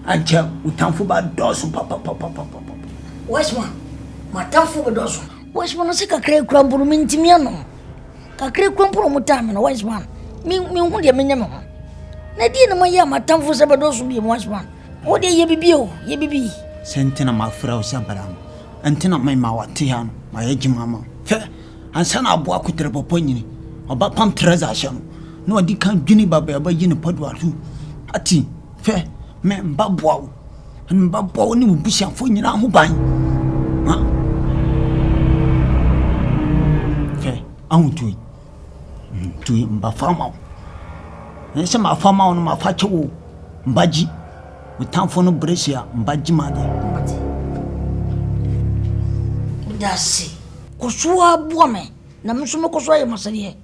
Ancha utamfu ba dosu papa. Washman, matamfu ba dosu. Washman se kakre kwamburu mintimiano. Kakre kwamburu mutame na Washman. Mi hunde menyama. Na di na maya matamfu se ba dosu bi Washman. O de ye bibi. Sentina mafra usabaram. Antina mai mawati hano, mayeji mama. Fe, ansana abu akutere poponyini. Oba pam treza shano. No adi kan dwini baba ya ba yini podwa tu. Ati, fe, me mbabwa. Mbabwa ni mbusiafo nyina ho ban. Ha? Fe, ahutui. Tui mbafama. Nse mafama no mafache wo mbaji. Utamfo no bresia mbaji made. Dasi. Kusua buame na msumo kusua ya masaliye.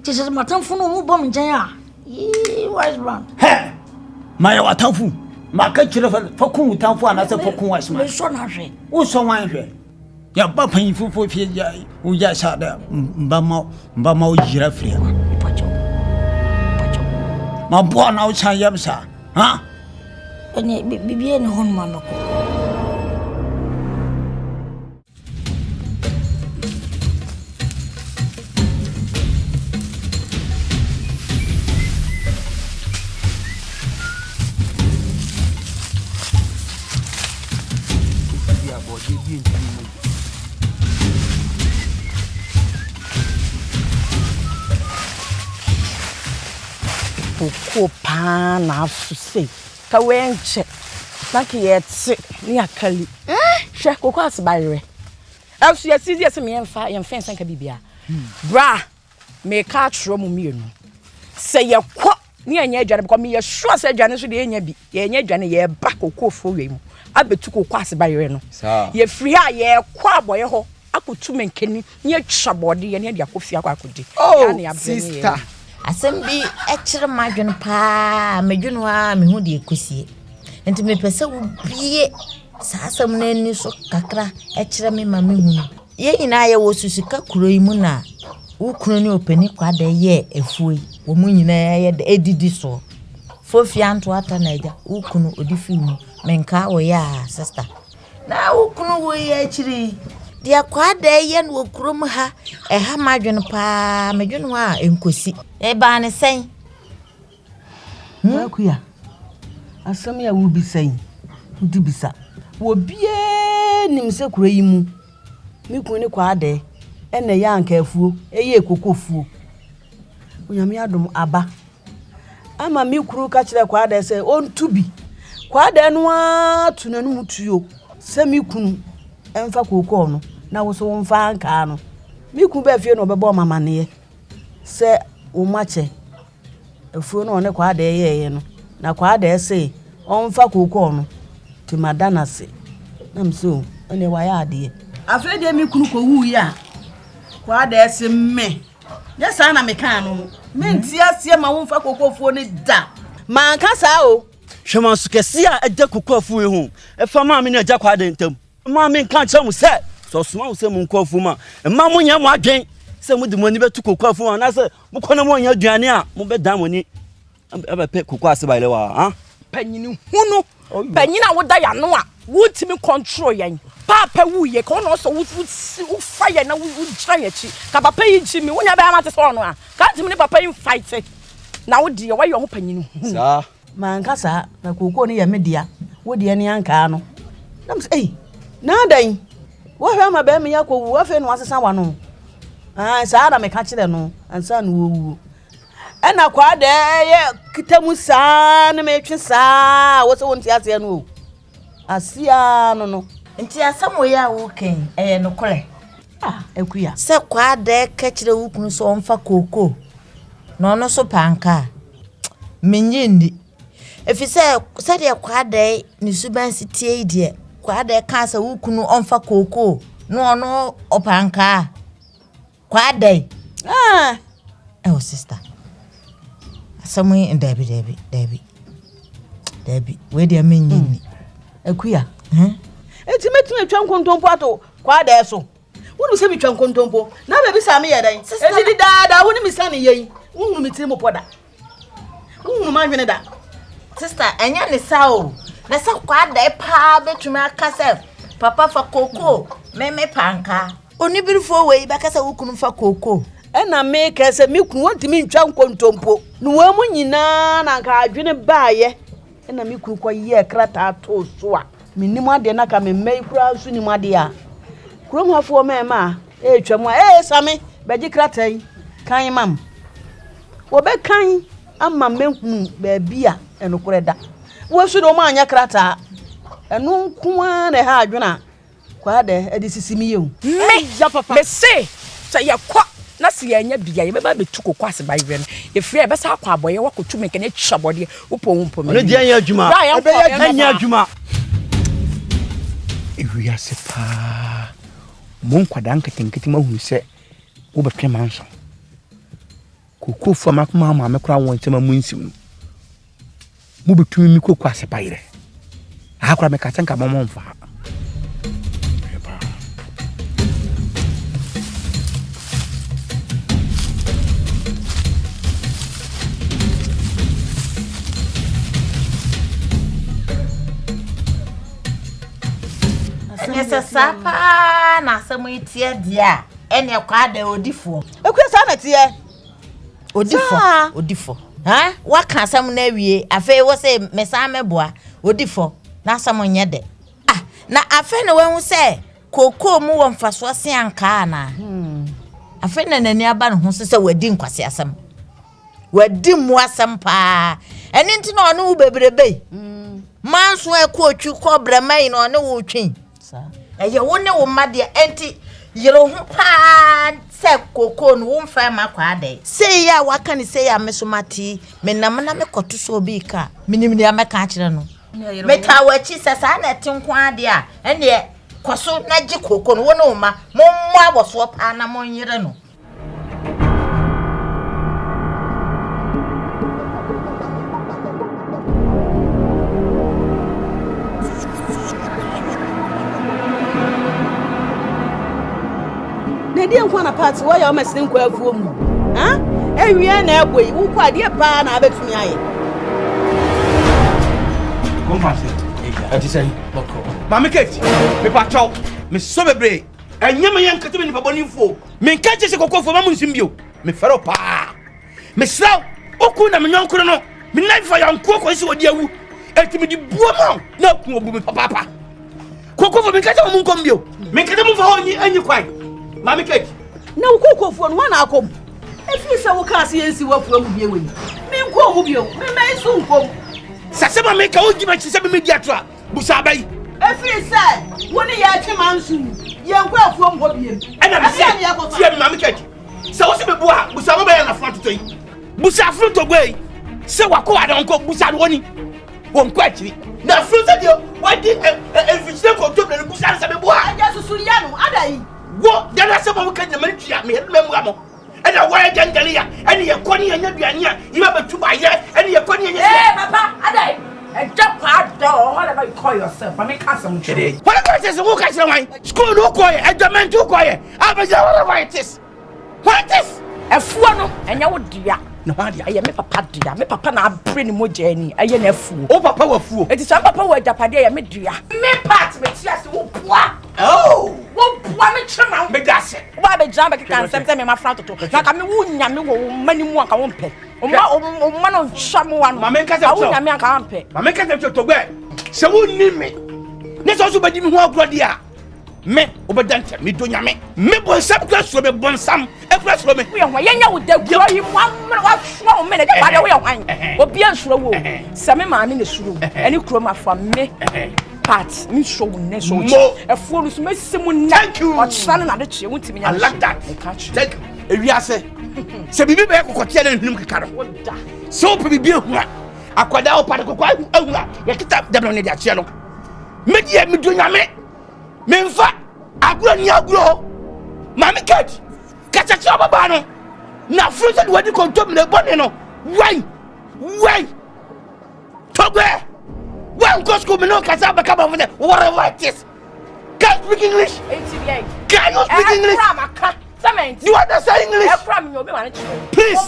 Tisa matamfo no mu bom nkyanya. Wise man. He. Maya watamfo. Maka kire fakun utamfo anase fakun wise man. Me so na hwe. Wo so wan hwe. Ya ba pan fufo fie ya wo ya sha da mbama o jira fria. Pacho. Ma bo na o chan yamsa. Ha? Ene bibiye ne hon mamako. Kopa na afuse ka wenche na ke yetse ni akali hwe kokwa asbayre asu yesi yesi me yemfa sanka bibia bra me ka tro mu mienu se ye kwo ni anya adwane because me ye sure se adwane so de enya bi ye enya adwane ye ba kokofo we mu abetu kokwa asbayre no ye free a ye kwa aboye ho akotu menkeni ni atwa bode ye ne de akofia akodi ya sister Asembi ekire madwen pa medwenu a me hu de ekosie enti me pese wo bie saasam na ani so kakra ekire me ma me hu ye nyina ye wo susika kuro yi mu na wo kuro ni opani kwa da ye efuoi wo mu nyina ye de edidi so fofia nto ata na eja wo kunu odifi mu menka wo ya sister na wo kunu wo ye ekire dia kwa da ye no kurom ha ha madwen pa medwenu a enkosi e ba ne sen akuya asam ya wo bisan udi bisa wo bie nim se kuro yi mu mi kun ni kwa da ene ya anka afuo eye kokofuo onyame adom aba ama mi kuru ka kire kwa da se ontubi kwa da no a tunanu mutuo se mi kunu emfa kokko no na wo so wonfa anka no mi kun ba fie no bebo mama ne se wo mache afuo no ne kwa da ye no na kwa da se onfa kokko no ti madana se nam so ene wa ya ade afa de mi kunu ko hu ya kwa da se me ya sa na me kan no me ntia se ma wonfa kokko fuo ne da man ka sa o hwema so kese a agya kokoafu hu efa ma me na agya kwa da ntam ma me kan cha mu se so soma wo se mu kokoafu ma ma mo nya mo adwen se mu de mo ni betu kokoafu ma na se mo kona mo nya aduane a mo be dan mo ni aba pe kokoase baile wa ha panyini hunu panyina wo da ya no a wo timi control yan papa wu ye ka no so wo fire na wo gira ya chi ka papa yi chi mi wo nya ba ma te so no a ka timi ni papa yi fight na wo de ye wa yo ho panyini hunu sa man ka sa na kokko ni ya media wo de ni anka no nam say na dan wo hwa ma ba me ya ko wu afa no asesa wa no sa na me ka kire no ansa no wo ena kwa de ye kitamu sa na me twe sa wo so wonti ase no asia no nti asamo ya wo ken no kole ekuya se kwa de ka kire wo kunu so onfa kokko no so panka menyindi efise se de kwa de ni suban sitie ide kwa de ka sa wo kunu onfa kokko no opanka kwa de sister Somewhere in Debbie. Where they mean Ekuya. Eti metime twan kontompo ato kwa da so. Wonu se mi twan kontompo. Na be bi same ye dan. Eti di da wonu mi sane ye. Wonu mi tiri mo poda. Wonu ma hwene da. Sister, enya ne sao. na sa kwada pa betumi aka se papa fa koko me panka oni birifo we baka se wukunu fa koko ena me ka se me kunu wantimi ntwa nkontompo no wa mu nyina na ka adwene baaye ena me kunu kwa ye krata to so a menim ade na ka me mai kura so nim ade a kurom hafo me ma twam a same beji krata yi kan mam wo be kan amma menhunu ba bia enokore da wo so do ma anya krata enu nko a na ha adwena kwa de edisisimi yewu me ya papa me say yakwa na se anya bia ye beba betu kokwa ase ba yire no ye free e be sa akwa aboye wakotu me kene twabode wo me no dia anya adwuma e be anya adwuma ewi ase pa mon kwada nketenkete mahu se wo betwe manso kokko fo makoma ma me kura won ntema mu nsim no mu betumi mi kokwa ase ba yire akura me ka tanka momo mfa Yes, sapa na samu itie dia ene kwada odifo ekwesa na tie odifo ha waka asam na wie afa wo se mesa meboa odifo na asam nyede na afa na wan se koko mu wo mfaso se anka na afa na nani aba no ho se wadi nkwase asam wadi mu asam pa eni nti na ono wo bebrebe manso ekotwu kobra mai na ono wo twen eye woni wo made enti yero ho pa se koko no wo mfa ma kwa ade se ya waka ni se ya mesomati menam na mekoto so obi ka minimni ameka kire no meta wachi sasa na tinko ade a ene kwaso na ji koko no woni wo ma mommo aboso pa na monyere no na die nkwa na party wo ya o mesene nkwa afuo mu ha ewie na egboyi wo kwa die pa na abetumi aye Confrontation ati say mama Kate me pacho me so bebre enya me yankate me nipa bonifo me nka che se kokofo ma munsim bio me fero pa me sraw oku na me nyonkoro no me life yanko ko si wodi awu eti me di buo ma na ku obu me papa kokofo me nka che mo nkom bio me nka mo fa ho anyi kwai mama Kate na ukokofo no na akom efi se wo ka se yensi wafura mu bie weni me nko mu bio me mai so nkom sase ma me ka o gima chi se me di atra busa bai efi se woni ya twemansu yenko afuo mbo bie ana me se tie mama Kate se wo se be bua busa mo be na front to yi busa front to gbe se wako wa don ko busa woni won ko akiri na front dio wadi efishe ko to be busa se be bua aja susu ya no adai wo dana se mo ka nyama tua me hedu memu amo ena wa jangale ya ene ye koni anya duane a yiba betu ba ye ene ye koni anya papa adai jump out door whatever you call yourself I make some chede whatever it is who ka say why school no ko ye adament ko ye abaja whatever it is what is efuo no enya wo dia no ha dia aye me papa dia me papa na abre ni moja ni aye na efuo o papa wa fuo enti so papa wa japade aye me dia me part me tia se wo poa oh wo poa me chema me dase ba be jamba ke kan sem me ma front to na ka me wo nya me wo mani mu anka wo mpe o ma no chama wa no ma me nka se wo nya me anka mpe ma me nka se to gbe se wo ni me ne so badi mi ho agro dia me obedante me do nya me bon sam so me bon sam e so me we ho yenya wo da gro yi mo wa so o me na ba de we hwan obi ansuro wo se me ma me ne suro eni kro ma fa me part me show ne so e fo lu so me simu na o chana na de chie wuntimi nya I like that thank you ewiase se bibi be kokotia na nhum kekaro so pe bibi ehua akwada o pade kokwa ehua ye kita dabno ne dia chie no me die me do nyame me mfa agro ni agro mama Kate kacha cha baba no na fruit de wadi kontom na bone no why togwe when go school me no kasa ba kaba for whatever it is can't speak English can you speak English Do you understand English? Please.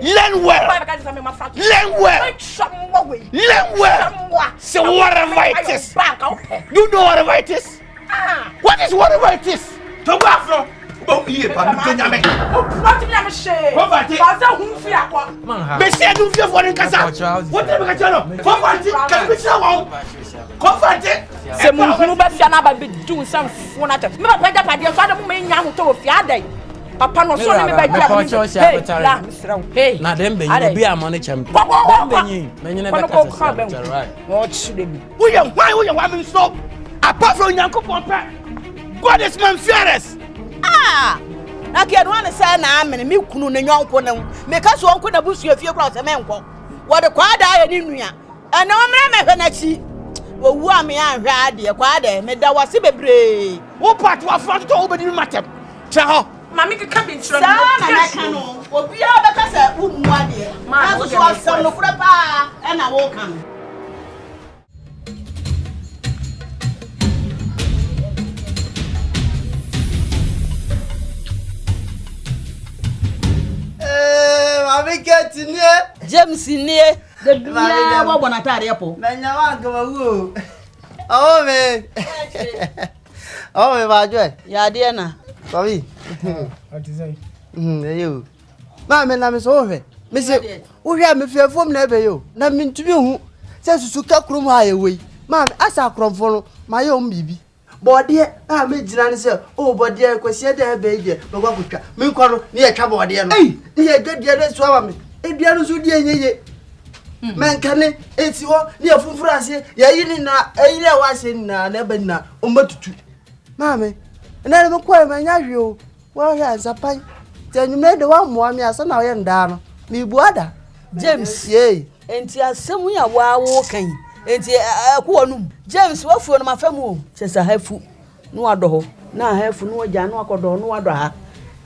Learn well. Learn well. Learn well. So whatever it is. Do you know whatever it is? What is whatever it is? To go from. Oh, here, but you don't have shame. Poverty. But say do fear for the casa. What the make poverty. Can we show? Poverty. Se munhunu ba fia na ba be do some phone at me ba pega pade so adam me nya hoto fia dai papa no so ne me ba gya hey na dem be you be amone chem dem be yin menye ne be kasa right no chide bi we are mean stop apart from Yankopon God is man fearless. Na ke no ane say na amene me kunu ne nyonko ne me ka so onko na busu afie kura se me nko wo de kwa da ya ni nua ene o mre me hwe na chi owu ame anhwe ade kwa da me da wase bebre Wo part wa front to obedi matem tra ho mami ke ka bi ntro na na ka no obi a be ka se wo mu ade na so asam no kura pa e na wo kan Mami get nie James nie de bia wa bona tare po na nya wa ga wo oh me ba jo ya de na baby what is say you mami na me so hwe me se wo hwe me fiafom na be yo na me ntumi hu se susu ka krom ha ye wei mami asa kromfo no ma ye om bibi bode a me jina ne se o bode kwasi de be de be gwa kutwa me nkwa no ne ye twa bode no ne ye gadie ne so ama me edua no so die nyeye menkane eti ho ne ye funfuru ase ye yini na eyire wa ase na na be na o matutu mami na me kwa me nya hwe o wa hwe zapan tenyumre de wa moa me asa na o ye nda no me buada James enti asemu ya wa wo kan enti akwonum James wafuo no mafamu o chesa hafu no adoho na hafu no agya no akodo no ado ha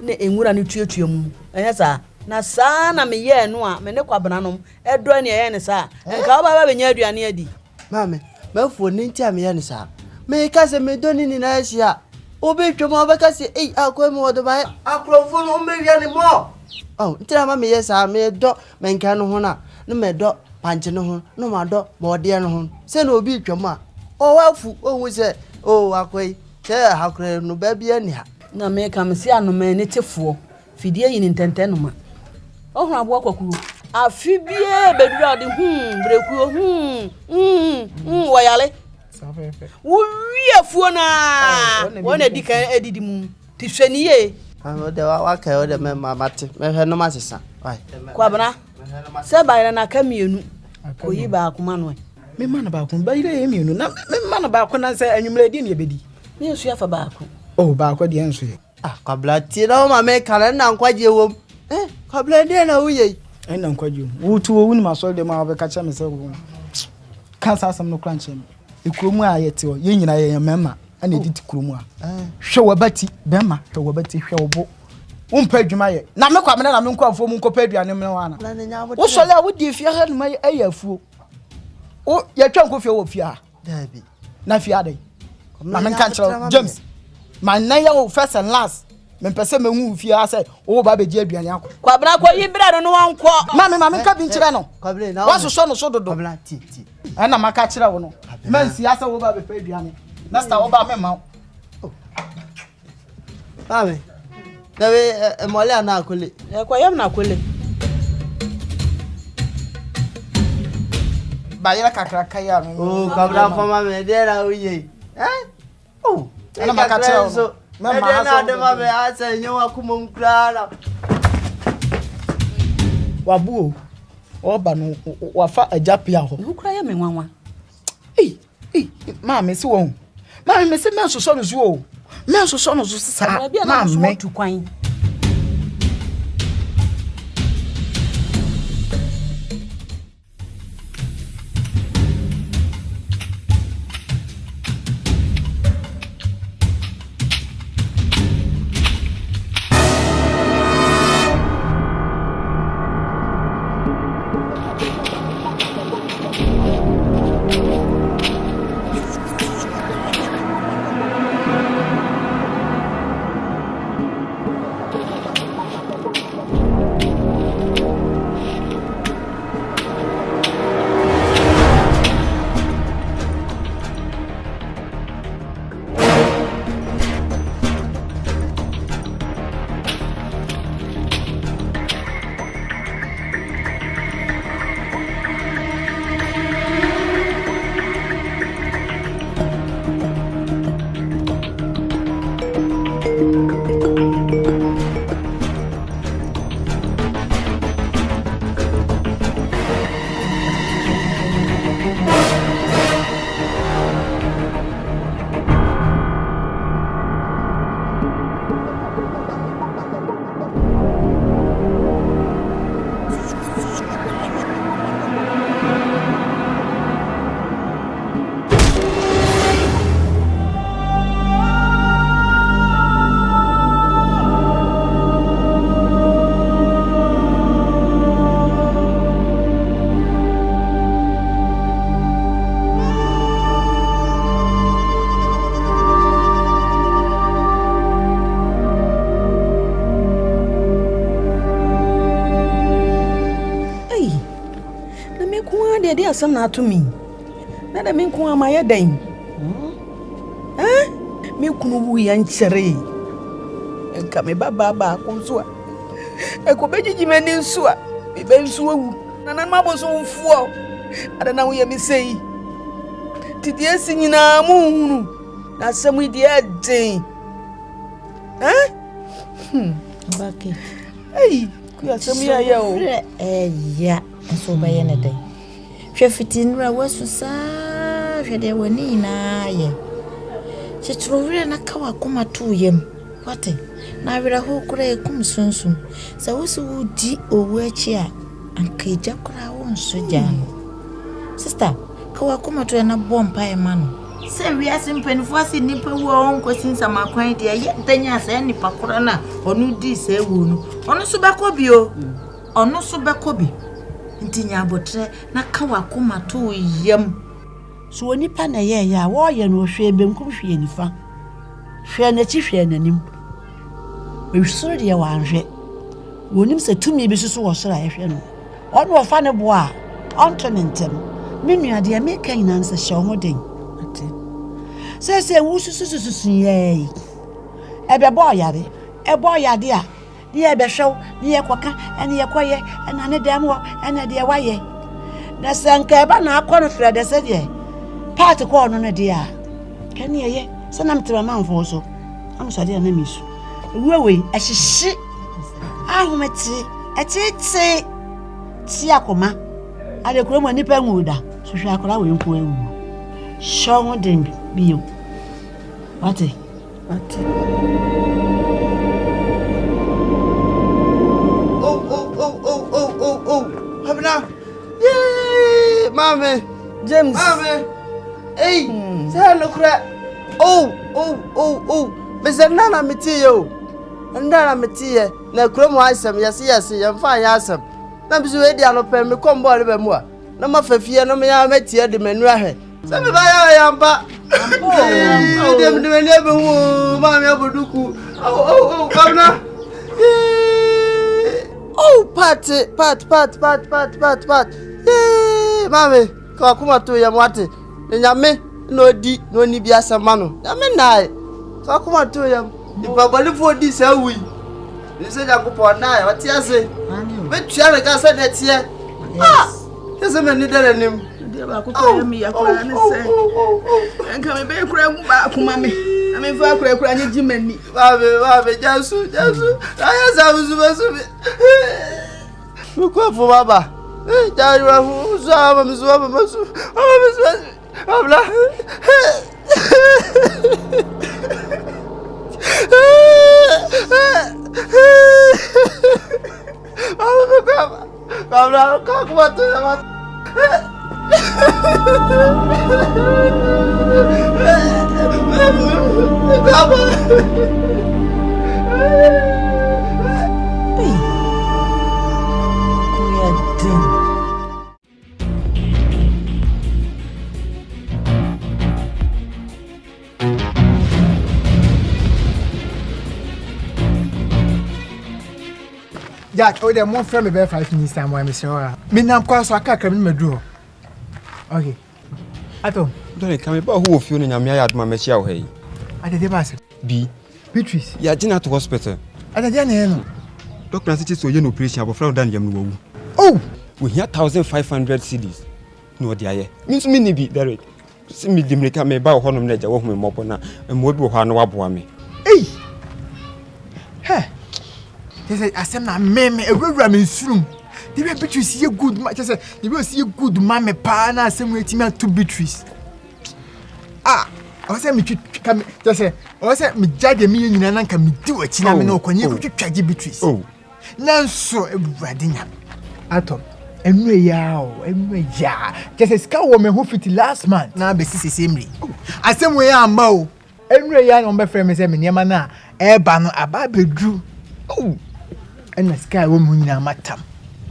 ne enwura ne tuatua mu enye sa na saa na me ye no a me ne kwabena no edo ne ye ne sa enka wo baba benya aduane adi mame mafuo ne ntia me ye ne sa me ka se me doni ni na ahia obi twoma obeka se akwa me wodo ba akrofo no me wi ne mo oh ntira ma me ye sa me do me nka no ho na no me do panche no ho no ma do bode no ho se na obi twoma o wafu o wu se o akwai se hakre no ba bia ni ha na me ka me se anoma ne tefo fidie yin ntente no ma ohun abo kwakuru afi bie bedu ade brekuo wayale wo wiafuo na wona dika edidi mu tihwaniye o de wa ka o de me mate me hwe no masesa ai kwabana se bayira na kamienu koyi ba kuma no me mana ba kun bayira ye mienu na me mana ba kun na se anwumre di ne bedi ne su afa ba ku oh ba ko de enso ye kabla ti na ma me kala na nkwaje wom kabla de na uye na nkwaje wutu wo wuni maso de ma ba ka cha me se wo kan sa sam no kranche me ikuromu a yete o ye nyina ye mema ana editi kuromu a hwe wabati bema to wabati hwe obo umpa adwuma ye na me kwa me na me nkofo mu nkopa aduane me wana wo sole a wo di fie ha no ma ayafuo o ye twa nkofie wo fie ha dabi na fie adai na me kan chiro James man na ya wo first and last me pese me hu fie ha say wo ba beji aduane akọ kwa bra kwa yibra no wanko ma me ka bi nchire no wa so no so dodo kabla ti ana maka chire wo no man si asa wo ba be fa aduane na sta wo ba me ma Mami nawe mole ana akole kwa yam na akole ba yira kakra kaya oh kabla fama me de na uye oh ana maka chire wo me ma ha de ma be asa nyo akuma nkra wabuo oba no wafa ajapia ho nkura ya me nwanwa mama se won mama me se me soso no zo me soso no zo sa mama me tu kwan asam na to me. Na da me nko amaye dan. Me kunu wu yan chere. Enka me baba ko so a. Eko bejiji mani nso a. Me be nso wu. Na nan mabo so mfuo. Ada na wo ye me sei. Tidi esi nyina mu hunu. Na samu di adin. Baki. Hey, ku asam ya o. Ya, so ba ye na dai. Hwe fitinura wasu sa, hwe de wani na ye. Chitrovire na kawa kuma tu yem. Wate? Na wira ho kura e kum sunsun. Sa wusu wudi owu achi a anka eja kura wo nso jano. Sister, kawa kuma tu na bompa e ma no. Se wiase mpanifo ase nipa wu on kwasinsa makwan de ye danya asa nipa kura na onu di se wu no. Onu so beko bi o. Onu so beko bi. Ntinya abotre na kawa kuma tu yem. So onipa na ye ya wo ye no hwe benkum hwe nifa hwe na chi hwe nanim we soro de wa anhwe wonim se tumi bi susu wo soro ahwe no ono wo fa ne bo a onto ne ntem me nua de me kan nan se hye ho den ate se wo susu ye ebe bo yare a ni ebe hwew ni ye koka ene ye koye ena ne dem wo ena de waye na sanka eba na akọ no hwe de se de part ko no ne dia kan ye sanam tra manfo so am so dia na misu wewe ahihye ahometi etete ti akoma ade kuro mo nipa nwuda so hwe akora we nko ewu show ho den biyo wate Habna yeah mame James mame hey say lokra Mr. Nana metiyo ndana metiye na kromo asem yes yemfa ya asem na bisu we dia no pe me kombo le be mu a na mafafie no me ya metie de manu ahwe se me ba ya yamba dem de manu be hu ma me aboduku kabna pat mame ka kuma to ya mwate nyame no di no ni bia asema no nyame nai ka kuma to ya ipa balifo di se wi ni se jakopo nai wati ase me tua me ka se de tie ese me ni dere nim de ba ko ko mi ya kura ni se enka me be kura mu ba kuma me na me fa kura ni jimani babe jasu aya za buzu ko fo baba jari wa hu za ma mizu abla Kabla kakwa tu ya mat. Jack, oh, the more friend me 5 minutes time why me sure. Me nam kwa so aka kam me duro. Okay. Ato. Don't come ba who feel na me ayad ma me chia wo hey. Ade de ba se. B. Beatrice. Ya jina to hospital. Ade de na no. Doctor say so ye no operation abofra dan yam no wu. Oh, we hear 1500 cedis. No dia ye. Me so me ni bi direct. Si me dimreka me ba ho no na ja wo hu me mopo na mo bi wo ha no waboa me. Hey. Hey. Say asem na meme ewura me nsurum. The way Beatrice ye good ma say the way see good ma me pa na asem we timi to Beatrice. I say me twika just say I say me jade me nyina na nka me di wachi na me na okonye twitwaje Beatrice. Oh. Nanso ewura nya. Atom. Enu ya just say ska wo me ho fit last month na be sisi semri. Asem we amba o. Enu ya no be frame me say me niam na e ba no aba bedru. Oh. And the sky woman matam.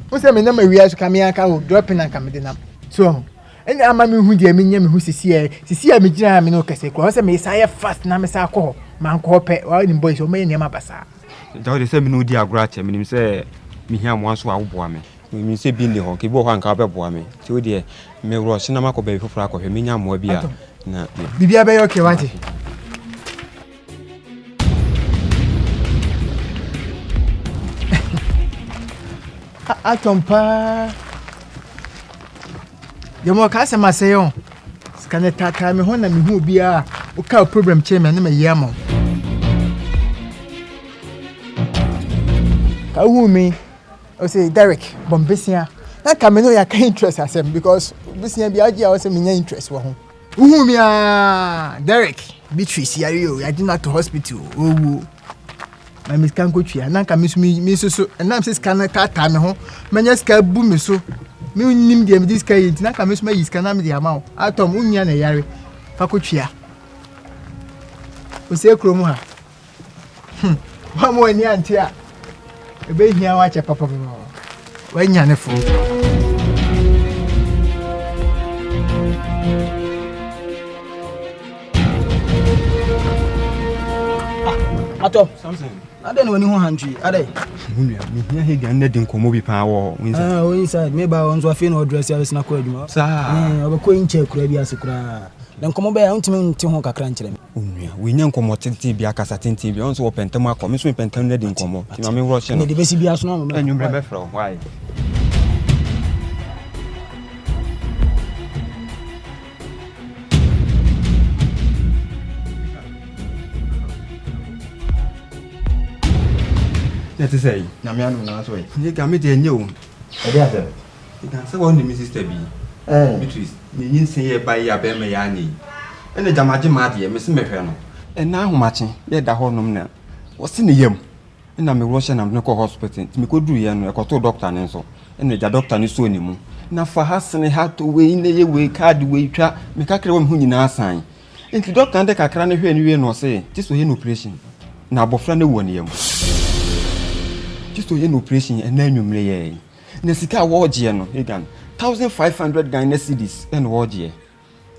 What's a man we are coming out dropping and coming down. So, and I'm who dear me who see me jam no case, was a messiah fast Namasako, man corpet, or in boys or may near Mabasa. Don't say me no dear gratitude, meaning say me here once who are woman. me say be the honky bo han ka be boa me ti we de me rush na makọ be foforo akọ me nya mo bia na bibia be okay wante atompa Yemo ka se maseyon skane tata me ho na me hu bia o ka problem chairman na me yamo ka hu mi o say Derek bombesia na ka me no ya ka interest asem because besia bia agi a o say me nya interest wo ho hu mi Derek Beatrice yari o ya dinner to hospital owo my miss can go tria na ka me so na me scan tata me ho menya ska bu me so me nim dem this guy na ka me so my scan na me dia ma atom unya na yare fa ko tria o se kromu ha wa mo ni anti a ebe hia wa che papa wa nya ne fo Ato something ade no wani ho hantwi ade munua me hia he gan na din komo bi pa wo inside o inside me ba onzo afi no dress ya na ko adwuma sa obako inche kura bi asekura dan komo ba ya ntimi nti ho kakra nkyere me onua we nya nkomo tenti bi akasa tenti bi onzo wo pentam akọ me so pentam na din komo ti ma me wro hye no ne de besi bi aso no me anwumre be fro why Let us say, Namiano, no way. You can meet a new. You can say one, Mrs. B. Beatrice, you say by your Bemayani. And the Jamaji Madi, Miss Mefano. And now matching, let the whole nominal. What's in the yam? And I'm a Russian and local hospital. Me could do yan a coto doctor and so. And the doctor is so anymore. Now for Hassan, I had to weigh in the way, card way trap, make a crowd who in our sign. And the doctor and the cacran here and you no say, this was an operation. Now, Bofrano 1 year. Just to an operation and then you may. Nesika ward year no, again 1,500 Ghana cedis and ward year.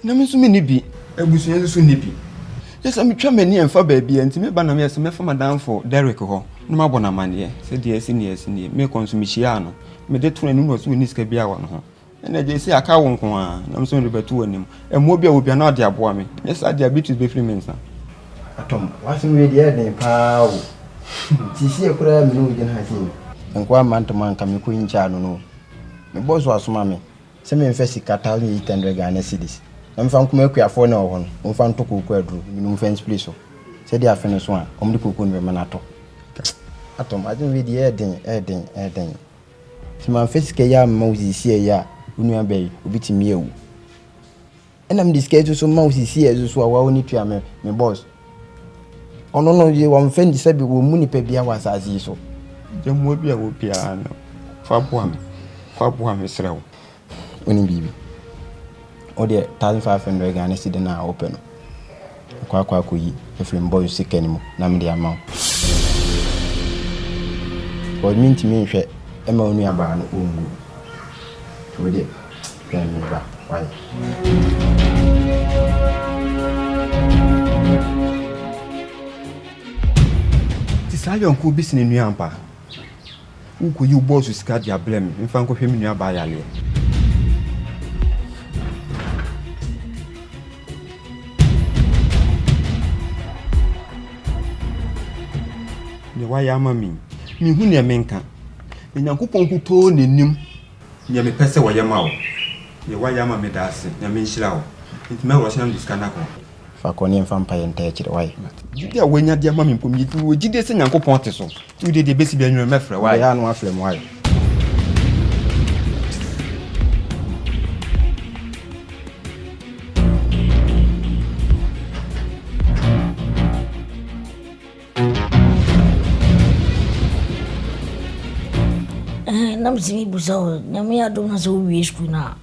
Namesu many be a business soon nippy. Yes, I'm trying many and for baby and to me banam me for madame for Derek ho. No more bonamania, said the seniors in the me consumiciano. Me de 2 and was when this can be our one. And they say a cow won't come on. I'm sorry about 2 of them. And Mobile will be an idea for me. Yes, I dare beat to be free men, sir. Atom, what's in the name, Pow? Tisi a crab, no, you can have him. And one man to man come queen child, no. My boss was mammy. Some infested Catalan 800 Ghana cities. I'm from Kumekia for no one. I'm from Toku Quadru, no fence place. Said they are finished one. Only cocoon remanato. Atom, I didn't read the adding. To my face, Kaya Moses here, ya, Unia Bay, beating me. And I'm disguised so Moses here, so I will need to my boss. Oh no, you won't offend the sabi will money pay be ours as you so. The Mobile will piano. Fabwam, Mr. Only baby. Oh, dear, 1,500 Ghana cedis now open. Quacky, if you boys sick anymore, name the amount. What mean to me, Emma only about an own. To it, then me back. Why? Sayon could be seen in Yampa. Who could you boss with Scadia blame in Franco Femina by Ali? The Wayama me who near Menka. In Yankupon who told him, near me Pessa Wayamao. The Wayama made us, Yamin Shlau. It may was on this Kanako. Faconian vampire and take it away. You are when your dear mammy put me to Gideon and Uncle Ponteso. You did the best be in your method. Why I know from why. Nam si busaw, nyame adom na so wie school na.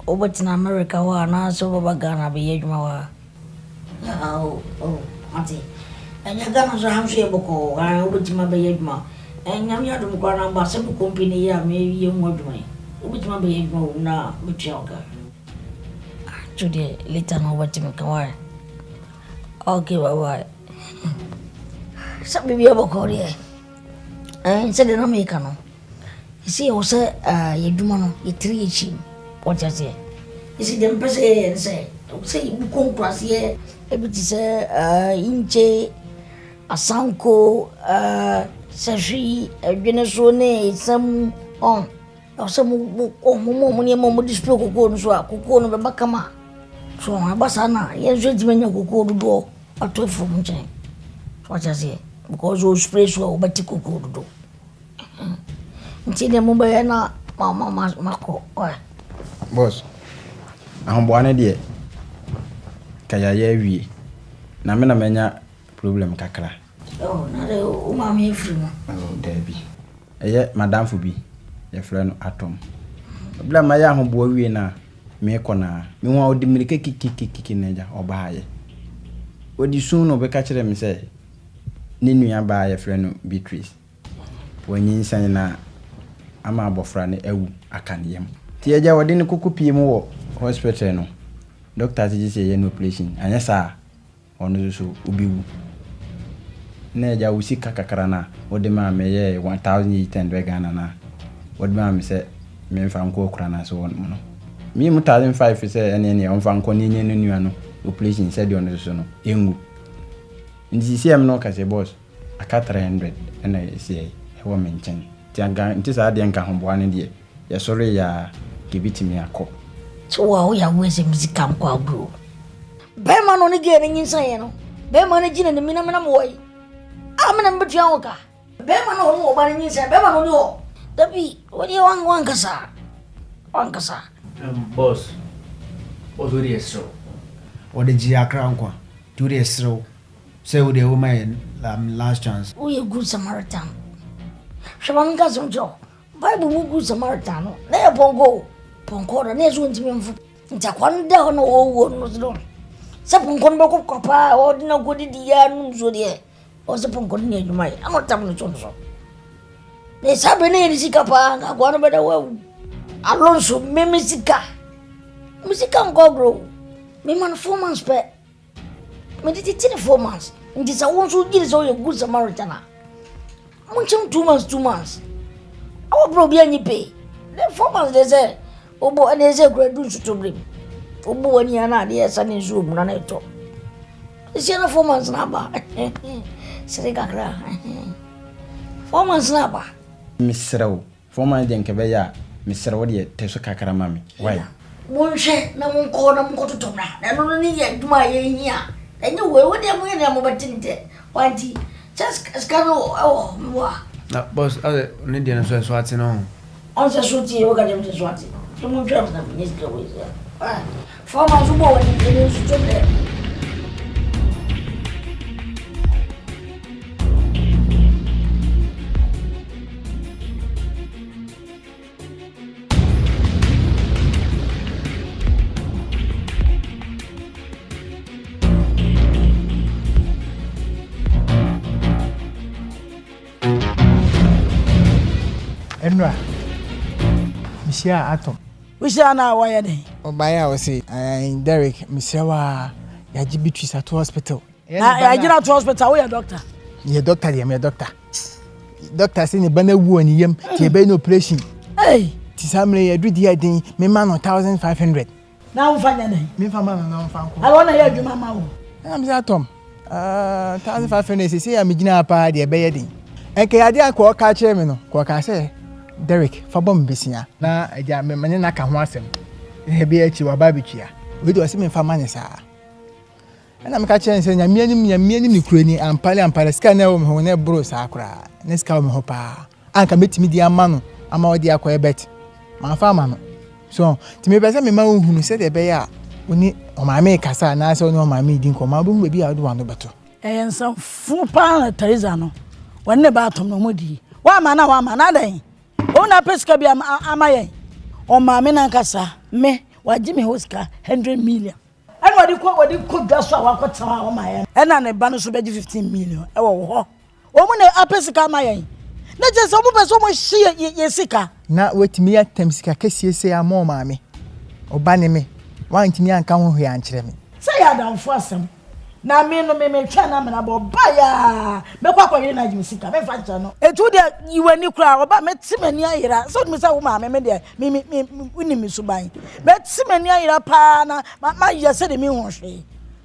Obetina America wa na so baba Ghana be yedwuma wa. Ati. Enya Ghana so hamso ye boko, obetima be yedwuma. Nyame adom kwa na ba se bu company ya me ye mu adwuma. Obetima be yedwuma na betua oga. Today later no obetima kan wa. Okay baba. Sabi bi boko re. Se de na me ka no. see also ye dumano ye 3 each what you say you see them person and say you come cross here everything say inche asanko sashi edwenesone some on some mo display koko no so koko no be bakama so abasana yenzo dimenya koko do atofo mchen what you say because you spray so obati koko do ntine mo be na mama mako boss ahomboane de kaya ya wie na me na menya problem kakra oh na de o mama efiri mo oh debi eye madam fo bi ye frɛ no atom problem ma ya ahombo wie na me kona me ho odi mirike kiki na ja obaaye odi sun no be ka kire me sɛ ne nua ba ye frɛ no Beatrice wanyi san na ama abofra ne awu akaneyam ti eja wode ne kokopie mu wo hospital no doctor ti say ye no operation anya sa ono so obiwu na eja usika kakara na wode ma me ye 1800 Ghana na wode ma me say me mfa nko okura na so wono no mi 1500 say ene on fa nko ne nye no nua no operation say de ono so no engu ndi CCM no ka say boss aka 300 na say wo menchen tianga nti sa de nka homboane de ye sori ya kibitimi akọ so wa ya wese muzika mko bro be ma no ni ge ni nsan ye no be ma na gina ni mina mo yi amena mbetu anwoka be ma no mo ba ni nsan be ma no ni ho dabi woni wankasa boss ozori esro o de ji akra nkwa tu de esro say we the woman last chance we a good Samaritan shaban ka zonjo bible mu good Samaritan no na ponko da ne zo ntimi mfu nta kwanda ho no wo no zo se ponko no ko kopa o dina go di ya nu zo de o se ponko ni adwuma yi amotam no so ne sabe ne ni sika pa ga gwa no beda wa alonso me misika ngo bro me man 4 months pe me did 4 months nti sa won so gire so ye good Samaritan mun chim 2 months awo bro bi anyi pay the 4 months they say obo ene ze gradu nsuto blem obo wani ana de esa ne nsu omu na na eto isi na 4 months na ba sere kakra 4 months na ba misrawo 4 months de nke be ya misrawo de teso kakra mami why monhwe na monko na monko totomra na no ni ye duma ye hia enye we de mo ye na mo batinte wanti just skano oh wa na boss ade ni de na so ati no on se suti o ga de so ati to mo twa na ni ska we ah forma zubo wani de su tobe Enra Misia atom Wisha na waya dey obaya we say Derek Misia wa ya Beatrice at hospital ya jira to hospital we doctor ye doctor dey me doctor say ni bana wu ani yam ti be no operation ti samre ya dudi ya din me ma no 1500 na umfanya dey me fa ma na umfa ko ala na ya adwuma ma wo am say atom 1500 say ya me gina pa dey be ya din enke ya dey akọ ka kire me no ko ka say Derek fa bom besia na aja me mane na ka ho asem e be achi wa barbecue we do se me fa mane sa na me ka kire se nya mianim ni kurani ampale ska na wo me ho na bro sa akra na ska wo me ho pa anka metimi di ama no ama wo di akọ ebet ma fa ama no so ti me pese me ma ohunu se de be ya oni o ma me kasa na se oni o ma me di nko ma bo mu bi a do wano beto ensam fu pa na Teresa no wanne ba atom no modi wa ma na dan ona peska bi amaye o ma me na nkasa me waji me hoska 100 million ene wadi ko dwaso awakota wa ma ye ena ne ba no so beji 15 million e wo ho o mu ne apeska amaye na je so mu peso mo hie ye sika na wetimi ya temsika kesiese ama ma me oba ne me wantimi anka ho hwe ankyere me say ya dan fo asem na me no me twa na me na bo baya me kwa yire na jimisika me fa cha no etu de yiwani kura oba me timani ayira so me say wo ma me de me uni mi suban me timani ayira pa na ma yese de me ho hwe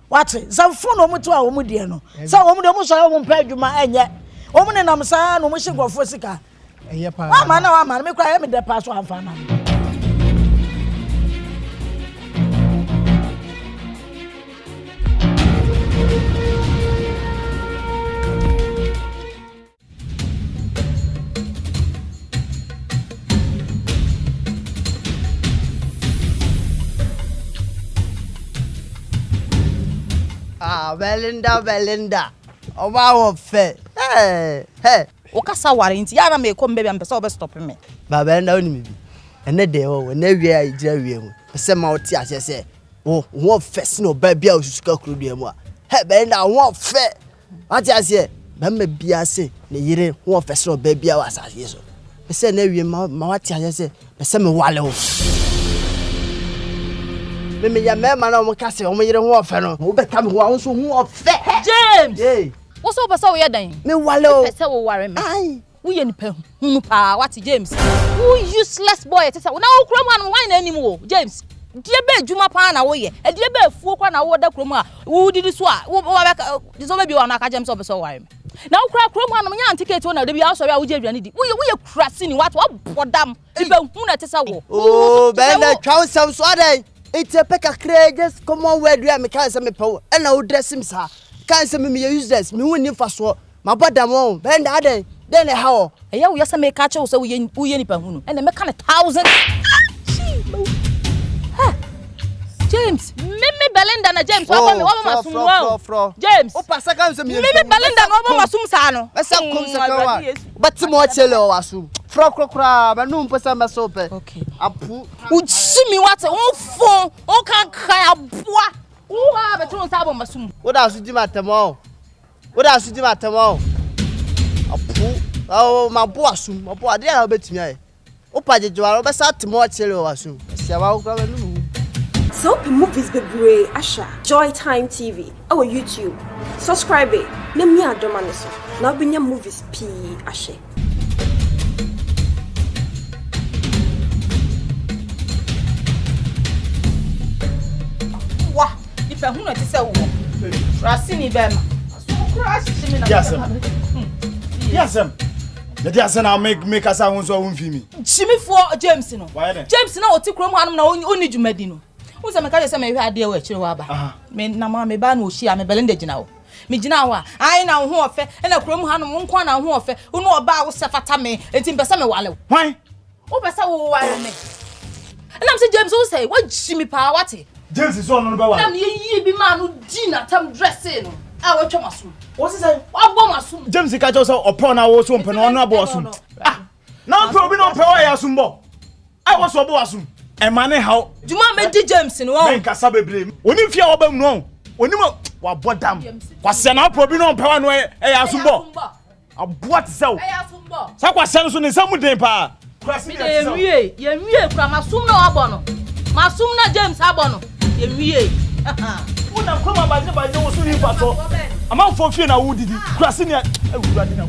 wate zamfo no mutu a wo mu de no sa wo mu de mu so wo mpa adwuma enye wo mu ne nam sa no mu hyegrofo sika eye pa wa ma me kura me de pa so amfa na Belinda. Oh, wow, fair. Hey. Okasa warranty. Ya na me come baby am pesa obe stop me. Ba Belinda oni me bi. Ene de o, na wi a gira wi hu. Pese ma oti ase se. Oh, wo fese no ba bia osusuka kuro mu a. Hey, Belinda, wo fe. Ati ase. Ba ma bia se ne yire wo fese no ba bia wa asase so. Pese na wi ma wati ase se. Pese me wale ho. Me ya me ma na mo kase o mo yire ho ofe no wo beka me ho a so ho ofe James hey wo so pesa wo ye dan me wale o pesa wo ware me ai wo ye nipa hunu pa what James who useless boy tesa na wo krom anu wan na anim wo James die be adwuma pa na wo ye e die be afuo kwa na wo da krom a wo didi so a wo beka di so be na ka James so pesa wo ware me na wo kra krom anu nya ticket wo na de bi asori a wo je aduane di wo ye krasi ni what wo bodam ibe hu na tesa wo oh Belinda twa sam so adai it's a peck of just come on where do I make some power and I would dress him, sir. Can't say me use this, me win for so. My brother won't bend that then how? Yeah, we also make catch us so we any pahunu and make 1,000. James, Mimi Belinda na James, James. Oh, passa can't me. Mimi Belinda no masum sano. Let's come but more cello assume. Frog crab, and no person soap. Okay. Apu. Would see me what oh phone, oh can't cry a bois. Oh, have a tone sabo masum. What else did you matter more? What else did you matter more? Apu. Oh, my boss, my boy, they are bet me. Oh, Paddy, you are best out to more cello assume. So movies be great, Asha. Joy Time TV, our YouTube. Subscribe it. Let me add so. Now be your movies P Asha. Wah, if I want to say wo. Rasini bema. Yes, the dear now make us our own so me. Jimmy for James no. James na oti krom hanum na oni dwumadi no. Wo se me ka je se me hwe ade wa chire wa ba. Me na ma me ba na ohia me Belinda gina wo. Me gina wo a ai na ho ofe e na krom hanum nko na ho ofe wo no oba wo se fata me enti mpesa me wale. Hwan? Wo pesa wo ware me. Na am say James wo say what Jimmy pa wate. James is on number 1. Na me yi bi ma no gina tam dressing no. Ah, what you must do? What's he say? What bomb assume? James catch us upon our own pen on our boss. Ah, now probably no power asumbo. I was so boasum. And man, how? Do you want me James in one? Casabe blame. When you fear obem no. When you what bottom? Was now probably no power no asumbo. A what so? So what sense in some day pa? Ye from assume no abono. Masum na James abono. Ye Una come by the was soon pato. Amount for fear now, did it? Crasinia, everybody now.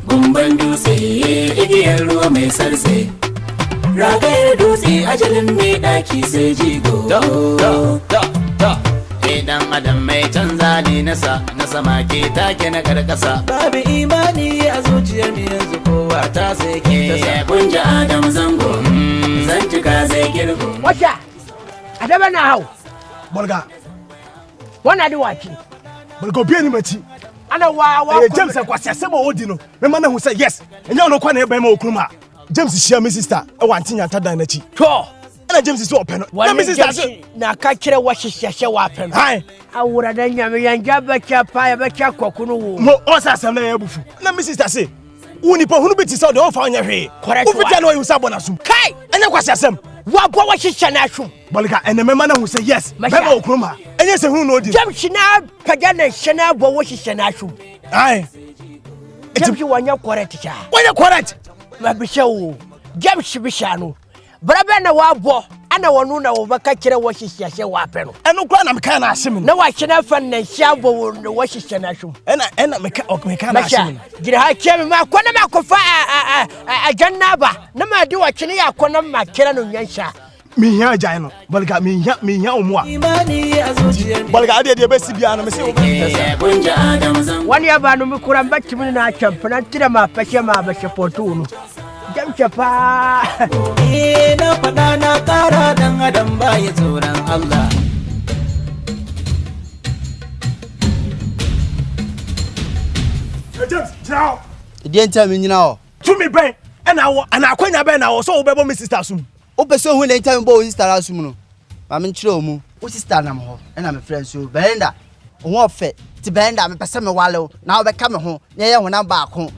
Bumbandu say, Iggy Rome Sarse. Raga do say, Ajalin made a kiss a jigo. Dan adam mai canza ne nasa make take na karkasa babu imani a zuciyar mi yanzu kowa ta sai ke ta kunja adam zango zan cika sai girgo wata adaba na hau bolga wana di waki bolga bi ani machi ana wa James kwasi asema odi no me ma na hu say yes enya no kwa na e ba ma okuruma James share me sister e wa antinya tada na chi to na James so open na me sister na ka kire wa hyehyehye wa pen hai awura da nyame yanja ba cha pa ya ba cha kokunu wo mo osasam na ya bufu na me sister say uni pa hunu beti say do fa anya hwe ufita no yu sabona sum kai enya kwasi asem wa bo wa hyehyehye na ahum bolga ene me ma na hu say yes be ma okuruma enye se hunu no odi James na paga na hyena bo wa hyehyehye na ahum hai James wanya correct cha. Wanya correct. Ma bi shewo. James bi sha no. Brabe na wa bo ana wonu na wo baka kire wo hihihye wa pe no. Eno kwa na meka na ahyem no. Na wa kyena fa na hia bo wo hihihye na hwem. Ena meka na ahyem no. Gire ha kyeme ma kwana ma kofa ajanna ba. Na ma di wa kyene ya kwana ma kire no nyansha. Mihia agyan no. Balga mihia omua. Balga ade besi bia no me se wo be. Wani aba no me kura mbakimi na achampana tira ma pahye ma ba shepoto no. Jamce fa na fada na kara dan adam baya tsoron Allah James now Idian time nyina o to me ben na wo ana akwanya ben na wo so wo bebo me sister sum o pese hu na time bo sister asum no ma me nkyere omu o sister nam ho na me friend so Belinda wo ofe ti Belinda me pese me wale na wo be ka me ho na ye ho na ba ko.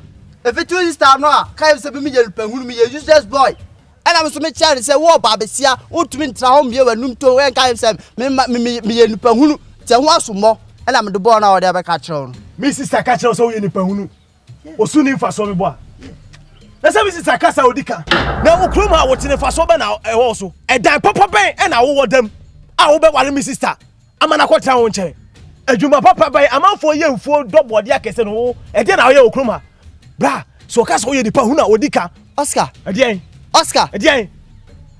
If it was star no, kai se be me yel penhunu me useless boy. And I'm so me child say wo ba besia, wo tumi ntra ho me wanum to when kai se me yel penhunu, te ho asomo. And I'm the boy na wo dey be ka kire no. Me sister ka kire so wo yel penhunu. Osu ni fa so me boa. Na se me sister ka sa odika. Na wo krum ha wo tene fa so be na e wo so. E dan papa ben e na wo wodam. A wo be ware me sister. Amana ko tra wo nche. Adwuma papa ben amanfo ye mfuo dobode akese no. E de na wo ye okrum ha. Bra, so ka so ye nipa hu na odika. Oscar. Adien. Oscar. Adien.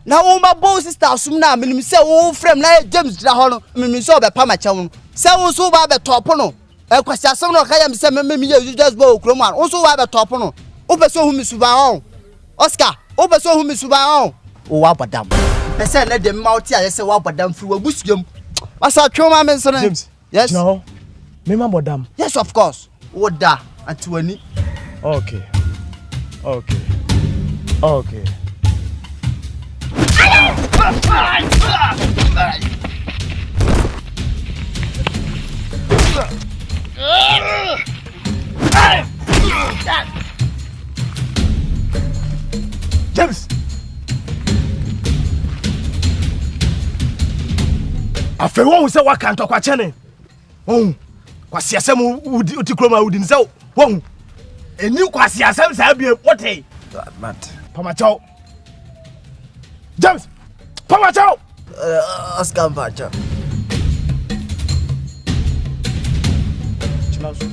Na wo ma bo sister asum na menim se wo frame na James dra ho no, menim se obepa ma chewo no. Se wo so ba be top no. E kwasi asem no ka yam se me ye just bo okroman. Wo so ba be top no. Wo be so hu mi suba on. Oscar, wo be so hu mi suba on. Wo wa bodam. Be se na dem ma oti aye se wa bodam firi wa busuam. Asa twoma me so no. James. Yes. No. Me ma bodam. Yes, of course. Wo da antiwani. Okay. James. Afe wo se wa kan to kwa chene. Kwa siasem uti kroma udin se wo. Eni kwasi asem sa bie wote mat pamachao James pamachao Oscar Pacha Chinaso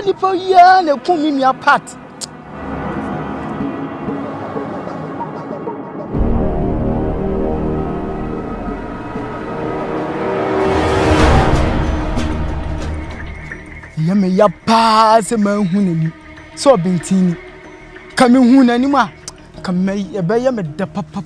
nipa ya na kumi mi apart ya me ya pa se ma hu nani so bentini ka me hu nani ma ka me e be ya me da papa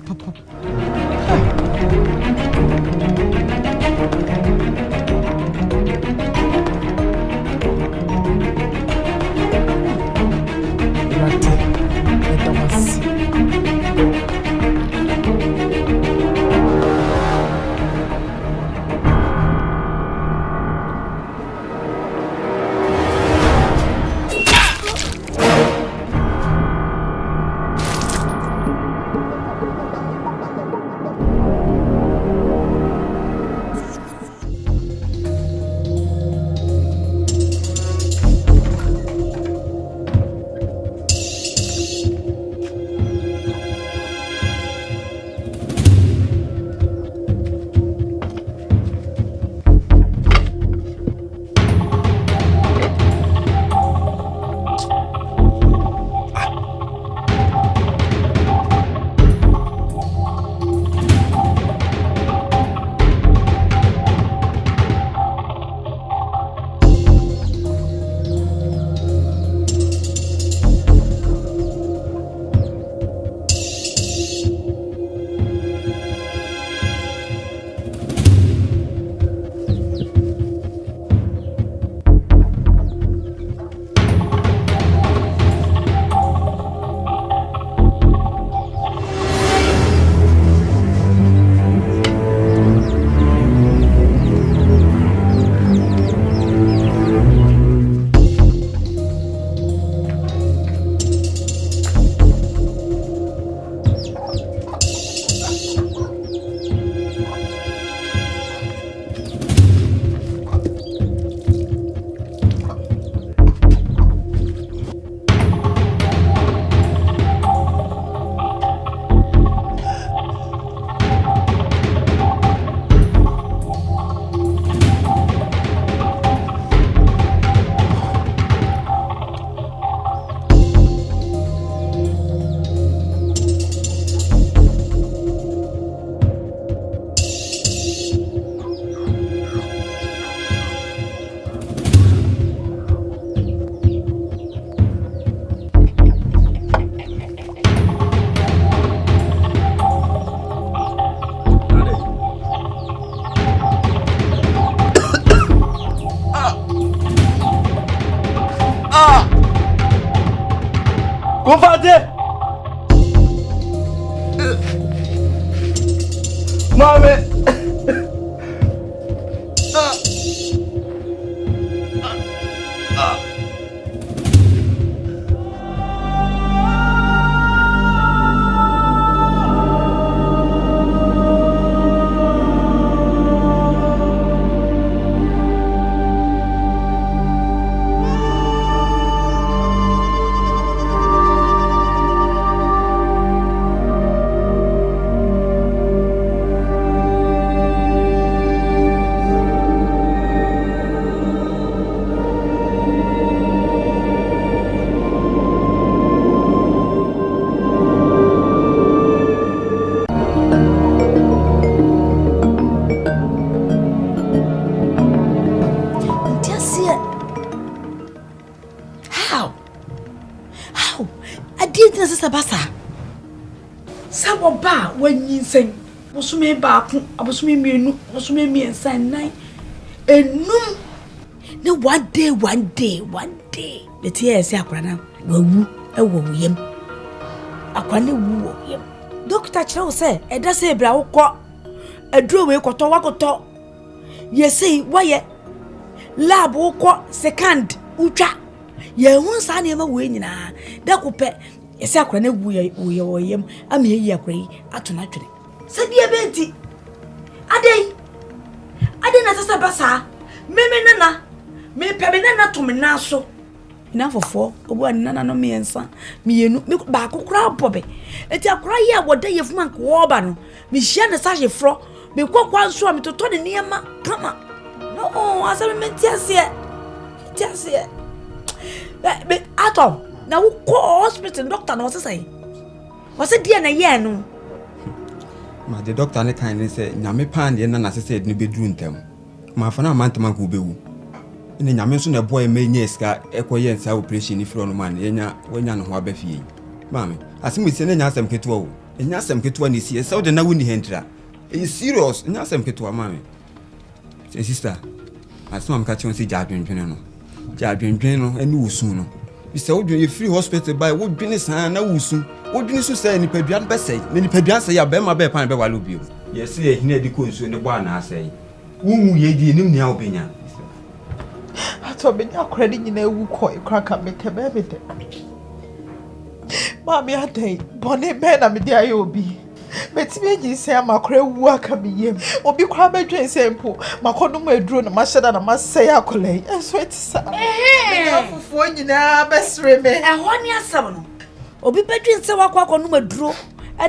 sasa basa sabo ba wanyinsen bosume ba ko abosume mienu bosume miensa nan enum ne one day the tear say akwa na wawu ewo yem akwa ne wu wo yem doctor kire wo say e da say bra wo kọ aduro we kọtọ wakoto ye say waye lab wo kọ second utwa ye hu sa na ma we nyina da ko pe ye say akwa ne wu ye wo yem am ye yi akwa yi atona twere se die benti adai na sasa basa meme nana me pebe nana to me na so ina fofo obu nana no me ensa mienu me ba kokora bobe eti akora ye woda ye fuma nko oba no me hia na sa yefro me kokwa nso me toto de niema kama no asa me tiasie be ato na wo ko hospital doctor no say wase dia na ye no ma the doctor ne kan say nyame pan de na say ne bedru ntem ma fa na mantama ko bewu ene nyame so na boy me nya ska ekoye nsa operation ni fro no man yenya wenya no ho abafie mame asimu se ne nya asem ketua wo nya asem ketua ne sie se wo de na woni hendra e serious nya asem ketua mame sister asema mka chon si jadwendwene no eni wusu no bi se wo dwen free hospital by wo dwene san na wusu wo dwene so say nipadua be sei na nipadua sei ya be ma be pan be walo bio yes e hina di ko nsu ne bo ana sei wunwu ye di enim nia obenya ato benya akoradi nyina ewu ko ikraka metebe bede mami adai bone be na me di aye obi betimi eji se amakora wu aka biyem obi kwa bedwen se mpo makodum aduro na maheda na masai akolai enso etisa benya fufuo nyina besre me ehoni asam no obi bedwen se wakwa kodum aduro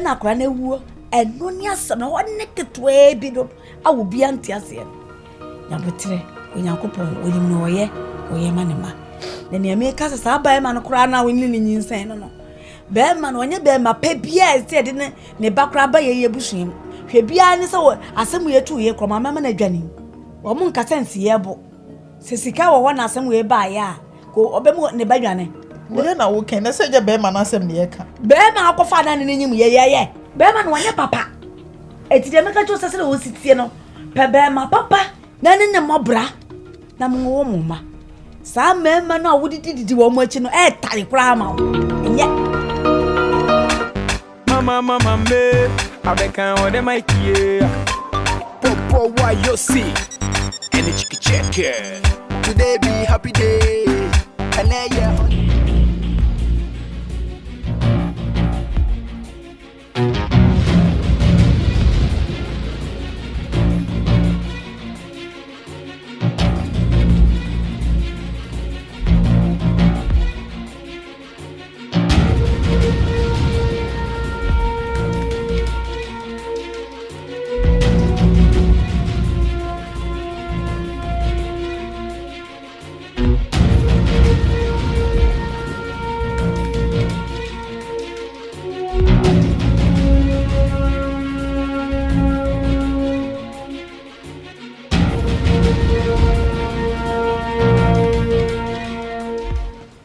na akora na ewu eno ni asam na wonne ketwe bi do awo bi anti ase nyabotre onyankopon onim no oye manema na ne ameka sasa abae ma no kora na woni ni nyinsen no be ma no onye be ma pa bia ese de ne bakra ba ye busuem hwe bia ni se asem ye tu ye kroma mama na dwane o mu nka sense ye bo se sika wo na asem we ba ya ko obemu ne ba dwane ne na wo ken na se je be ma na asem ne ye ka be ma akofa na ne nyim ye be ma no onye papa etide meka cho sese wo sitie no pe be ma papa na ne mobra na mo wo ma sa mema na wo didi wo mo achi no tare kura ma enye mama me abeka wode my tie popo why you see any check today be happy day and yeah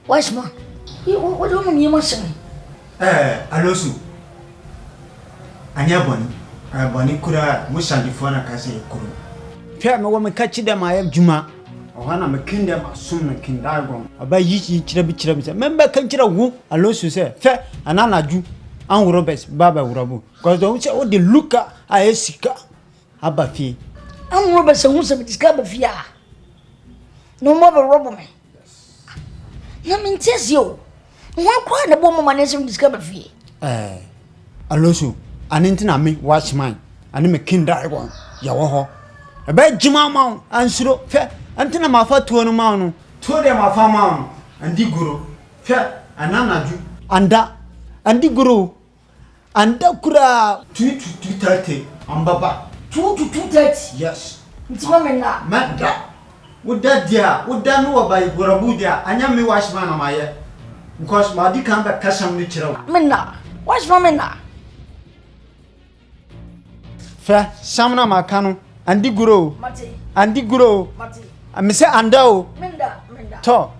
Washman, what do you mean? Alosu. Anya boni kura mushandi fona kase kuru. Fe me wo me kachi dem ayeb juma. Ohana me kinde ma sum na kindagon. Aba yi chira bi se. Membe kan chira wu Alosu se. Fe anana ju an Robert baba wurabu. Cause don't say what the looka ayesika aba fi. An Robert se hu se discover fia. No more robo me. Na mintes yo. Won kwa na bo mama na sem discover fie. Alosu, anintina me watchman. Ani me kindagon. Ya wo ho. Aba jima ma ansuro fe antina ma fa tuo no ma no. Tuo de ma fa ma no. Andi guru. Fe ananaju. Andi guru. Anda kura 2 to 2:30 ambaba. 2 to 2:30. Yes. Ntima menna. Manda. Woda no obai gorabu dia anya me washman na maye. Because ma di kan ba kasam ni kirawo. Menna. Washman menna. Fa samna makano andi guro. Mate. Andi guro. Mate. Amese anda o. Menda. To.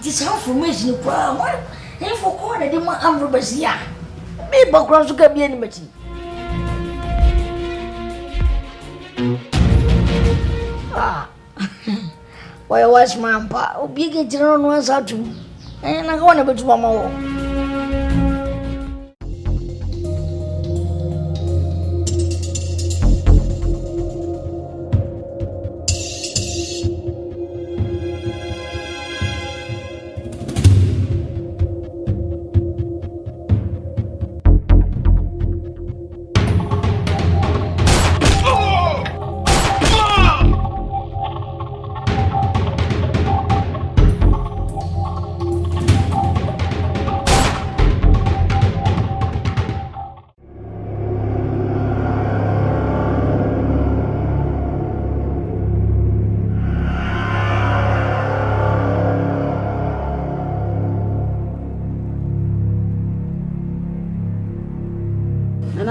This information kwa what info ko na di mo amro basia me ba kra so ka bi ani mati why was man pa obi ge jira no ansa tu na ka wana betu mama wo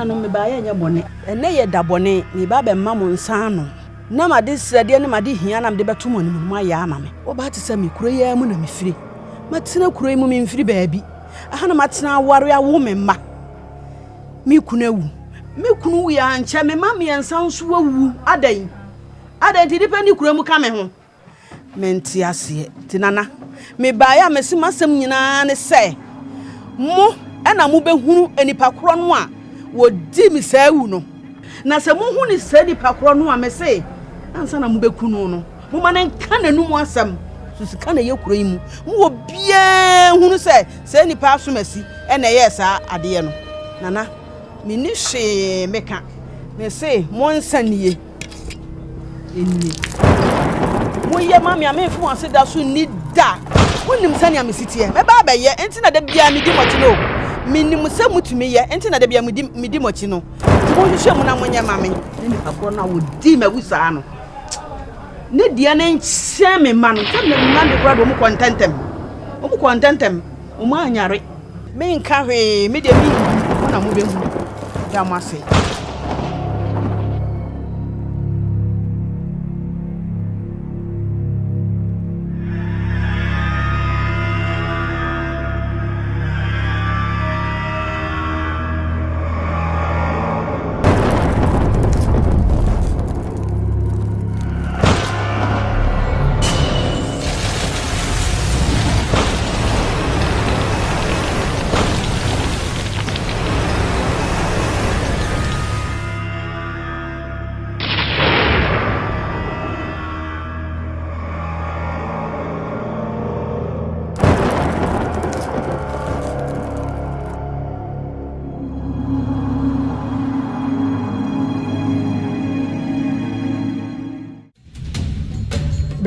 no me ba ye nya bone ene ye da bone me ba be ma mo nsan no na ma de srade ne ma de hia na me de beto mo ne mu ya ama me wo ba te se me kuro ya mu na me firi ma tena kuro mu me mfiri baabi aha na ma tena aware awo me ma me kunu wu ya nche me ma me nsan so wu adan ti depend kuro mu ka me ho me nti ase tinana me ba ya me se masem nyina ne se mo na mo be hunu enipa kuro no a wodi mi sawu no na se mo hu ni se enipa kuro no a me se ansa na mo be kunu no mo ma ne ka na numu asam susika na ye kuro yi mu mo wo bia hunu se enipa asomasi na ye sa ade no nana me ni hwe meka me se mo nsanie enni mo ye mami amefu ase da so ni da wonim sania me sitie me ba ba ye enti na da bia me di mochi no minim se mutumi ye enti na da bia me di mochi no mo hwehwe mo na monye mame ni akoro na wo di mawusa no ne dia na nche me ma no se me ma de brado mo kontentem o ma anyare me nka hwe me de mi na mo be hu da mo ase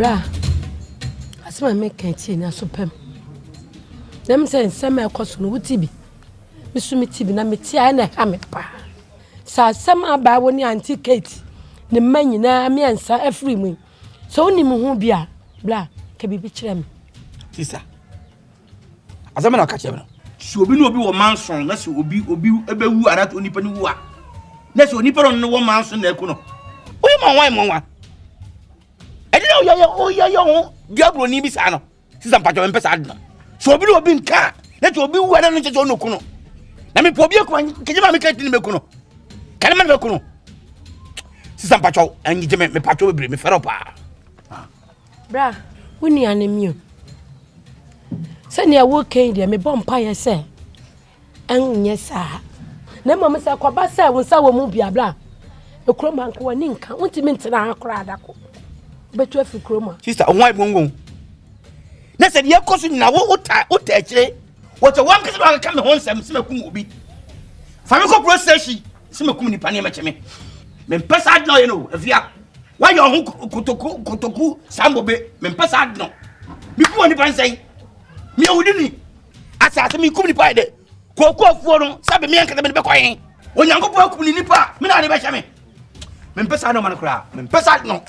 bra asema me kan tie na so pem dem se nsema ekoso no wutibi misumi tibi na meti ai na ha me pa sa sema ba woni anti Kate ne manyina me ansa afri mu so oni mu hu bia bra ka bibi kire me sisa azama na ka kire me si obi no obi wo manson na si obi ebewu anato onipa ni wu a na si onipa no wo manson na eku no oyi mo wan yo diablo ni bisa no sisa mpacho mpesa adna so obi no obi nka na to obi wu ana no checho no kuno na me po obi ko kejema me kati ni me kuno kana me kuno sisa mpacho anyi me pacho bebre me fero pa bra woni anemio se ne awo kan dia me bompa ye se anye sa na mama se kwaba se wonsa wo mu bia bra e kuro man ko wani nka wonti me ntena akora adako betu afi kroma sister onwai bongon na se ye koso na wo ota akire wo te wan kese do ka me ho nsem se makum obi fa me ko procession se makum ni pane macheme me mpesa adno ye no afia wa ye ho kotoku sambobe me mpesa adno mi ku oni pan sei mi awudi ni asase mi kum ni pa de koko afuo no sabe me yanka me be koyen onyankopɔ akum ni nipa me na ne be hye me mpesa adno man kra me mpesa adno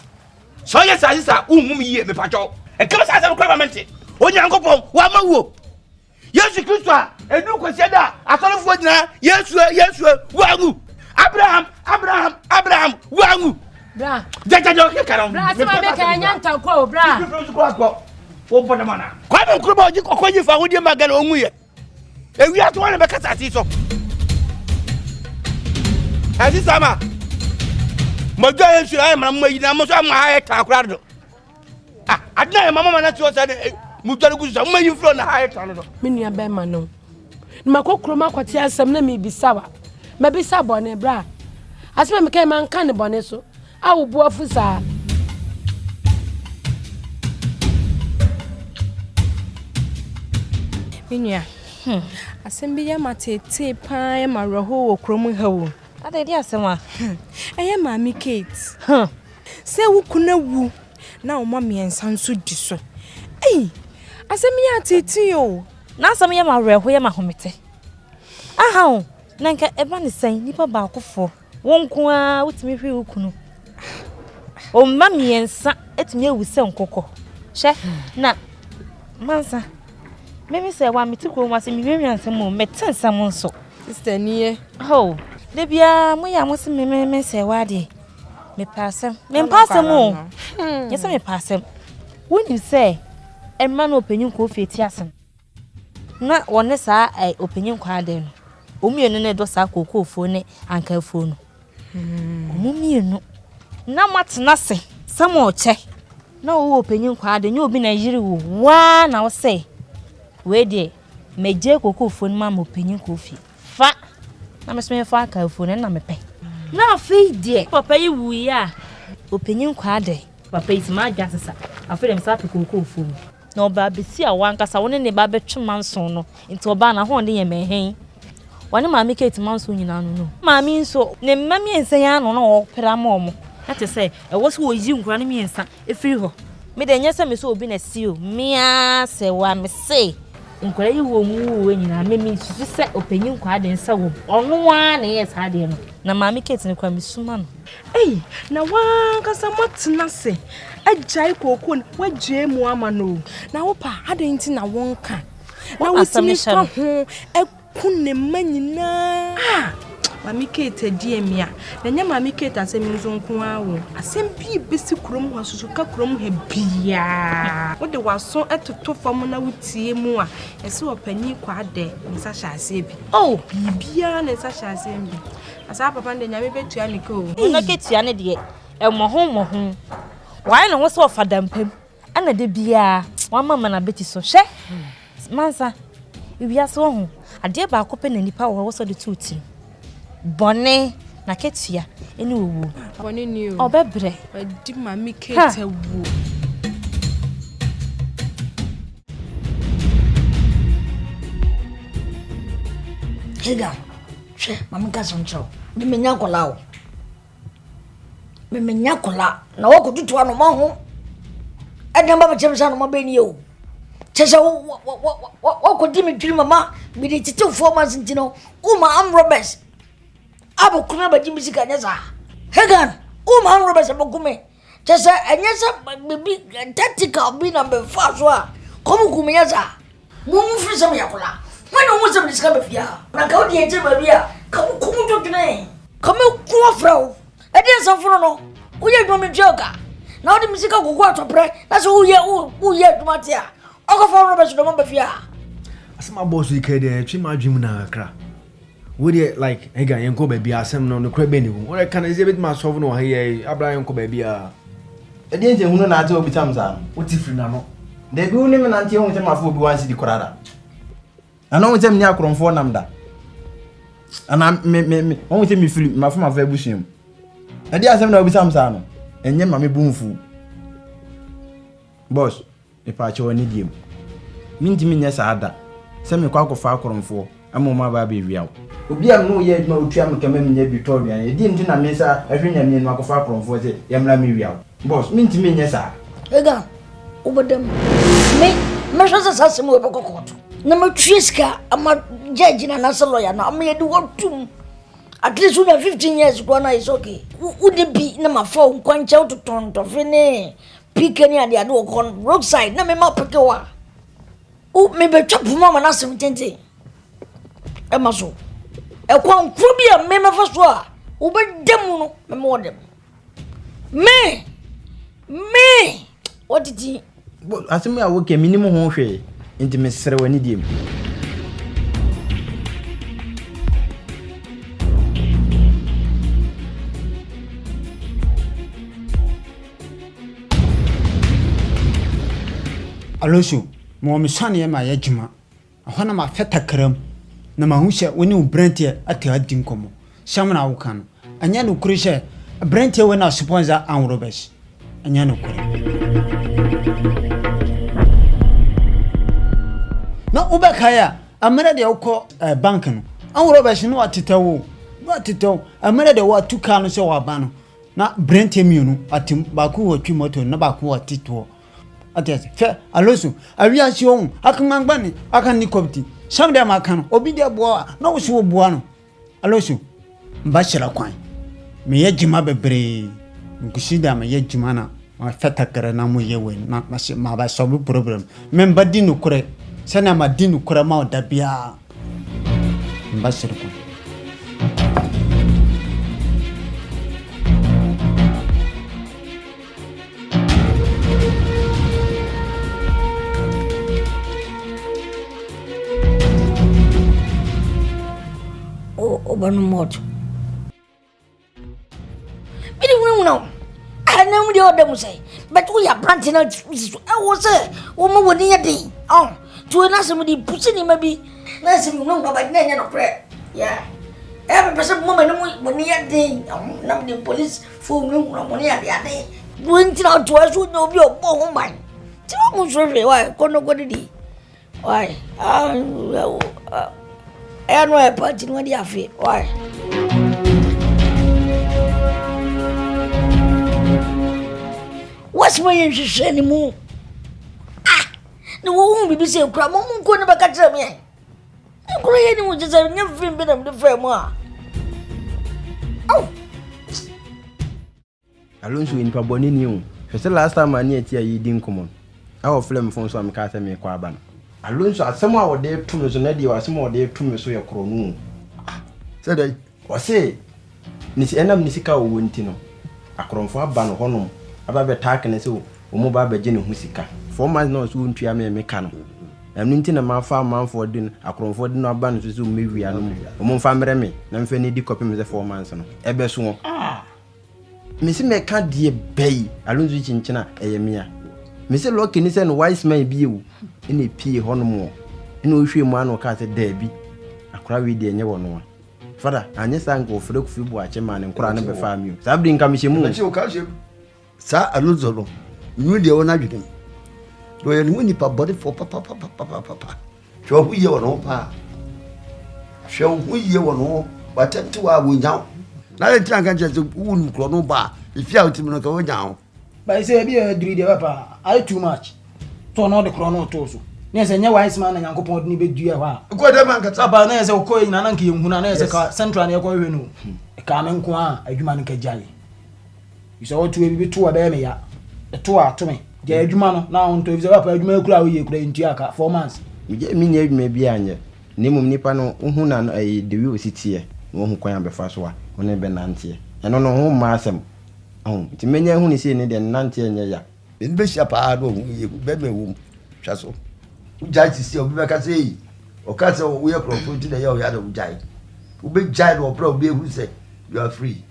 so yes sisa umum ye me pacho e kama sasa ko government onyankopon wa mawo Yesu Kristo a edu kwese da asɔrofo gyina Yesu wangu Abraham wangu bra jaja ke karam bra se ma be ka nyanta ko bra wo bɔ dama na kwa me nkuro ba oji kokɔji fa wodi ma gana onwu ye ewi ato wan be kasa ti so ati sama mo jo ye su ay ma mo yi na mo so ma ha ta akura do ah adna mama na ti o sa de mu tare ku so mo yi flo na ha ta no me nua be ma no makokro makwati asem na me bisawa me bisa bone bra asema me kai man kan bone so awu bu afusa Minya asem bi ya matete pa ya maroho wo krom hawo ade di asem a eye mami Kate se wo kuna wu na o mami ensan so di so asem ya tete yo na asem ya maroho ya mahomete aha o nanka eba ne san nipa ba akofo wonko a wutimi hwe ukunu o mami ensa etimi ewuse nkokɔ hye na mansa meme say wa metikro ma se miwenwan nsem o metensam nso sister niye ho de bia mo ya mo se meme say wa de me pasem o yesa me pasem woni say emma no opanyin ko feti asem na woni sa opanyin kwa de no omienu ne do sa kokofo ne ankafo no omienu na matena se samo che na wo opanyin kwa de nyo obi na yiri wo wa na wo say we de meje kokofo no ma mo opanyin kofi fa na mesme fa ankafo ne na mepe na afi de papa yi wu ya opanyin kwa de papa yi ma adwasesa afi dem sa kokofo na oba besi a wankasa woni ne ba betwema nson no nti oba na ho de ye mehen wani mami Kate manso nyina no mami nso ne mami ensa ya no na opera mo ate say e wo so oyi nkura ne miensa efiri ho me de nyesa me so obi na sio mia se wa me se nkura yi wo mu wo nyina me mi susu se opanyin kwa de nsa wo ono wa na yes ha de no na mami Kate ne kwa me suma no na wankasa matena se ajai kokon wagye mu ama no na wo pa ade nti na wonka na wotimi fa ho kunne manyina mami Kate diemia na nya mami Kate asem nzo nko awo asem bi besi krom ho susu ka krom ha bia wo de waso etoto fam na wutie mu a ese opani kwa de nsa hyase bi bia na nsa hyase bi asa papa de nya me betua ne ko na ketua ne de mo ho why no wo so fadampem ana de bia wa mama na beti so hwe mansa bia so ho ade ba akopɛ na nipa wo so de tuti bone na ketua eni owu bone ni o obebre adi mami Kate wu Hega che mami kasoncho me menya kola o me menya kola na wo kututu ano mo ho adam ba chemsa no mo be ni o chesa wo ko dimi twiri mama bi de titi 4 months ntino uma am robbers abo kuna ba jimi sika nyasa Hegan uma am robbers abokume chesa anyasa bibi tactical bi na be fa so a komu kumenya mu free some yakola when no some discover fia na ka odi eje ba bia ka kumu totune ka me kuwa frau e dey sanfuro no uye dwo me joga na odi misika gugu atopre na so uye dwumatia ogo fa Robert do mba fia asema boss ike dey twi ma dwum na akra we dey like ega yenko ba bia asem no kra be ni hu we can is a bit ma solve no here abra yenko ba bia e dey nje hunu na ate obi tamza oti free na no de bi uni me na ntie hu nte ma fo obi wan si di korada ana hu nte me ni akromfo namda ana me hu nte me free ma fo ma fa ebushim e dey asem na obi tamza no enye ma me bunfu boss ipa che woni diem minti minya saada se me kwa akofa akromfo amoma ba be wiawo obi am no ye adwuma otua me kama minya bi to aduan ye di nti na me sa ahwenya me no akofa akromfo se yamra me wiawo boss minti minya sa ega ubadam me so sa se mo be kokoto na ma twiska ama judge na na lawyer na me di wotum at least we 15 years go na is okay udi bi na ma fo nkwancha utotonto fene pikeni ade ade okon roadside na me ma pekewa me be twapu mama na 70 e ma so e kwa nkrobia me ma fa so a wo be demu no me mo dem me what did asɛm a woke minim ho hwee nti mesrɛ w'ani diem. Alosu, mo me sane ma ya juma. Ahona ma feta kram. Na ma husha woni ubrantie ate adin komo. Shamna wo kan. Anya no kurishe brantie we na sponsor an Robert. Anya no kure. Na ubekaya amere de ukọ bank no. An Robert no atetawo. No atetawo. Amere de wa tuka no se wa ba no. Na brantie mienu atim ba ku wo twi moto na ba ku wo tito. Atese fe alosu awia si ohun akamangba ni aka ni kopti sam de maka no obi de boa na wo so boa no alosu mba shira kwan me yejima bebre nkushi da me yejima na ma feta kare na mo yewe na ma ba so problem memba di no kure sana ma di no kure ma oda bia mba shira kwan Obanu moto. Bidi wunu ana mu de odam say. But we are planting I was say, wo mo woni yade. To na some di pusi ni mabi. Na some no ba na nya no pre. Yeah. Every person mo me no woni yade. Na the police phone no woni yade. Doing ti na to aso no bi obo ho man. Ti mo so re why kono godidi. Why? I know a party no dia fe. Why? What's my interest anymore? No one will be saying, Cram, won't go never catch me. I'm crying with just a new film bit of the framework. Oh, Alonso in Paboni new. The last time I near here, you didn't come on. Our flame phone so I'm casting me a quaban. Alonso somehow there 2 minutes on Eddie or some there 2 minutes so your crown. Said I, or say, Nisi Enam Nisika Wintino. A crown for a ban honum. About the tack and so, Omoba Bejin Husika. 4 months no soon to me mecano. I'm ninting a man farm man for din, a crown for dinner ban to zoom me we are no more. Family me, then Fanny copy me the 4 months. Ebe so. Missy me can't dear bay, Alonso Chinchina, Emia. Mr. Lockin is and wise may be you in a pea honor. In which you man or cat a debby. A cry with the never one. Father, I just thank you for look for watch a man and cry number 5 you. Sabrin commission moon. Sir, Alonso, you the owner with him. Do you win a body for papa? Show we your no pa. Show we your no, but 2 hours now. Now I can't just wound chrono bar if you have to go down. But I say, be a dream, papa. I too much. To know the chrono toso. Yes, and your wise man and Uncle Pond need to do a while. Good man gets up on as a coin and Anki, who are a central near Coinu. A Carmen Qua, a human Kajali. You saw 2 be 2 of them, a 2 hour to me. The Edumano now to observe a milk crowd you could in Tiaka 4 months. You get me near me behind Nimum Nipano, Uhunan, a the city here, one who can be fast one, when they been nanty. And on home, Massam. Oh, it's many who is in it and nanty and ya. In Bishop, I don't you baby womb. Chasso. Judge is still back as a or castle we are confronted the other giant. Who big giant or probably who say you are free.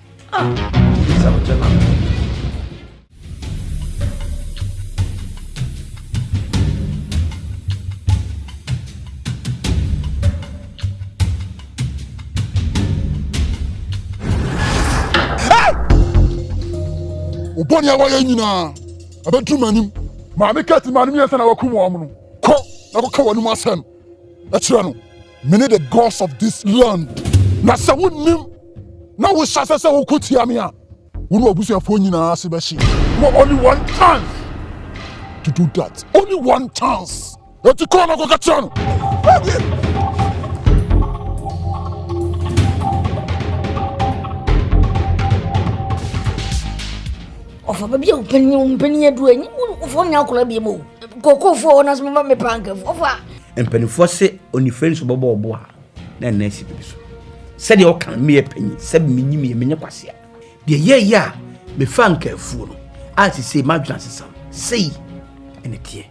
Upon your way, you know, about 2 money. Mammy cat, Mammy, and I will come on. I will call you my son. That's right. Many the gods of this land. Now, someone knew. Now, we shall say, who could hear me? We will be your phone in our Sebastian. Only one chance to do that. Only one chance. Let's go on, go get on. Of a baby penny doing for now could be moved. Cocoa for us, Mamma Prank of And penny for say only friends of Bobo Boa. Then Nancy Bisso. Said you can me a penny, 7 minimi a minaquasia. The ye, me frank a fool. As you say, my glasses, say, ɛna tie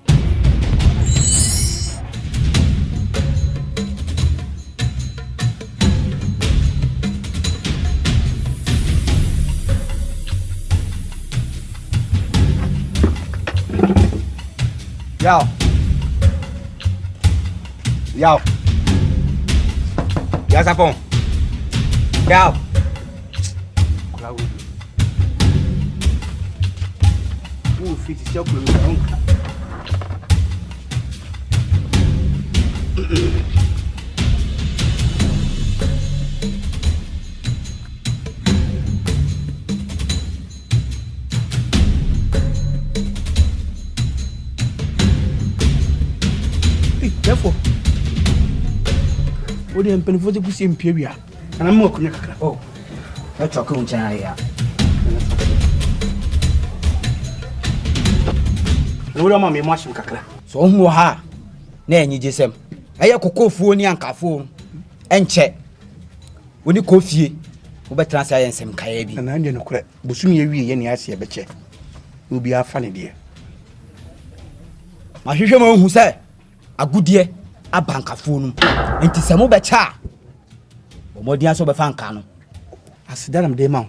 Yo. Ya sapon. Yo. Fit is your clue. Therefore, what do you pen for the pussy imperial? And I'm more. Oh, that's a cool china. Wura ma me machine kakra. So hu ha na enyi jesem. Eye kokofuo ni ankafo. Enche. Woni kofie. Wo betra sa yensem kaya bi. Na ande no kure. Bosumi ye wie ye ne ase beche. Obi afa ne de. Ma hwehwe ma hu se agudie abankafo num. Enti se mo becha. Omodi aso be fa nka no. Asidaram de ma.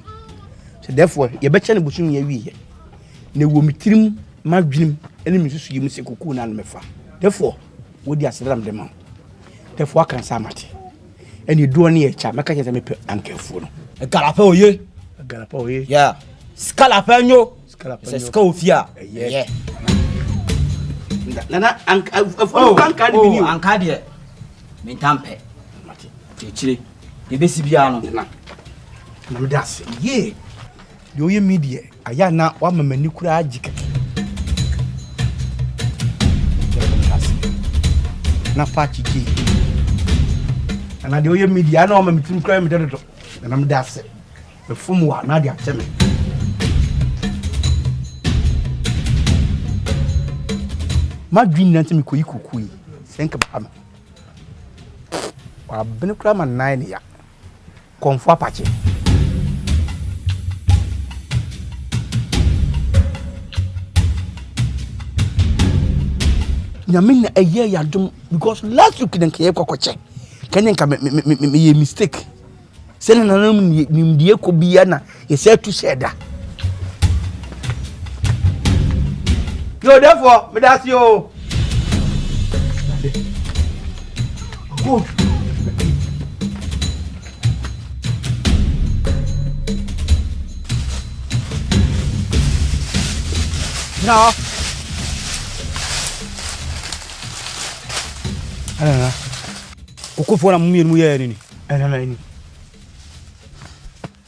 So therefore ye beche ne bosumi ye wie. Ne wo mitirim madwim ene misusu yim se koku na mefa. Therefore wodi asidaram de ma. Therefore kan sa mate. Eni do ne ye cha meka che se mepe ankafo no. Galape oye. Galape oye. Yeah. Scalape nyo. Scalape. Se scofia. Yeah. Nana anka di anka de mentampe. Mate. Chire. De besi bia no. Na me das. Ye. De oye media aya na wa mamani kura agika. Na pachichi. Ana de oye media na wa mamitim kura me dedo. Na me das. Me fom wa na de ateme. Madwin nanti mi koyi kokui. Senka ba ma. Wa bene kura ma 9 ya. Konfo apache. Nyamina eye ya dum because last week den keye kokoche. Kenya nka me ye mistake. Sene na nam ni die ko bia na ye se tu sheda. Yo therefore me das yo. Good. No. Ana. Kokofo na mumie mu ye ni. Ana na ni.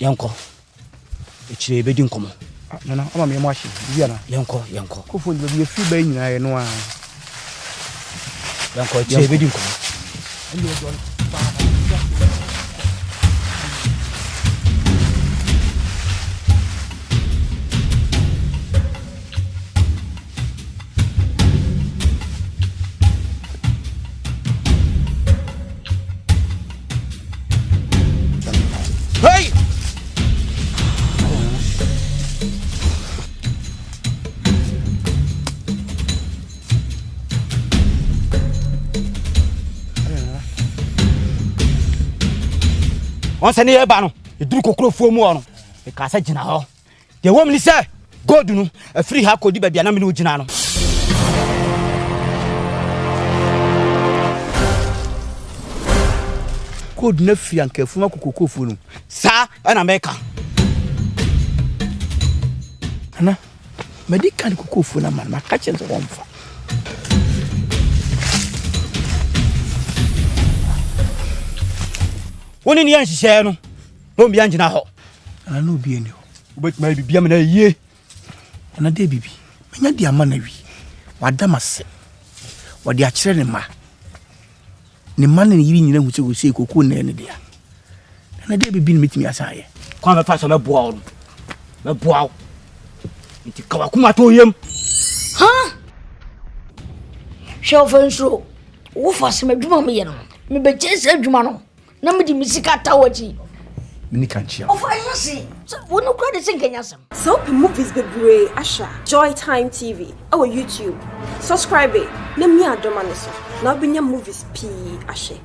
Yanko. Echire ebedi nkomo. Nana, ama me mashi. Bia na. Yanko. Kofo ni be free ba nyina ye no a. Yanko echire ebedi nkomo. Ndi o don. Hey! Onse ne eba no, eduru kokrofuo mu ono. E ka sa gina ho. De wom ni se, God nu, afiri ha kodi ba bia na me no gina no. God na fi ankafu ma kokokofu no. Sa ana meka. Ana, medika ni kokofu na man, maka chenzo womfa. Woni ni yan hihye no. No bia ngina ho. Ana no bia ni ho. Ubet mai bibia me na yie. Ana de bibi. Menya di ama na wi. Wada mase. Wadi akire ne ma. Ne ma ne yiri nyina huche go sei koku na ne dia. Ana de bibi ni mitimi asaye. Kwa me fa so me boa o. Me boa o. Nti kawa kuma to yem. Ha? Shofenso. Wo fa se meduma me ye no. Me be chese adwuma no. Na me di misika tawaji. mini kan chia. Of I see. So when you credit in Kenya some. So movies be brave Asha. Joy Time TV. Our YouTube. Subscribe it. Na me adoma ne so. Na obinya movies P Asha.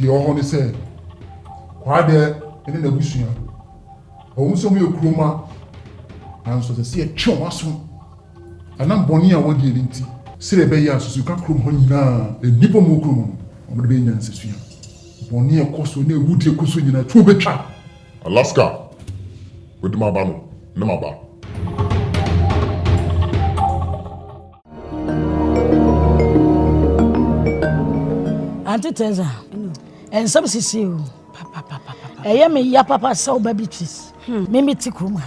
The Ohoni said, why there in the Bushia? Also, me a chroma, and so to see a chomasu. And I'm Bonia one year in tea. Say a bay as you can crom honina, a nipple mocrum on the Bayan Sessia. Bonia cost near Woody Kusu in a true betra. Alaska with my bano, no maba. Auntie Teza. And some see you. I am a ya papa so baby cheese. Mimi tikruma.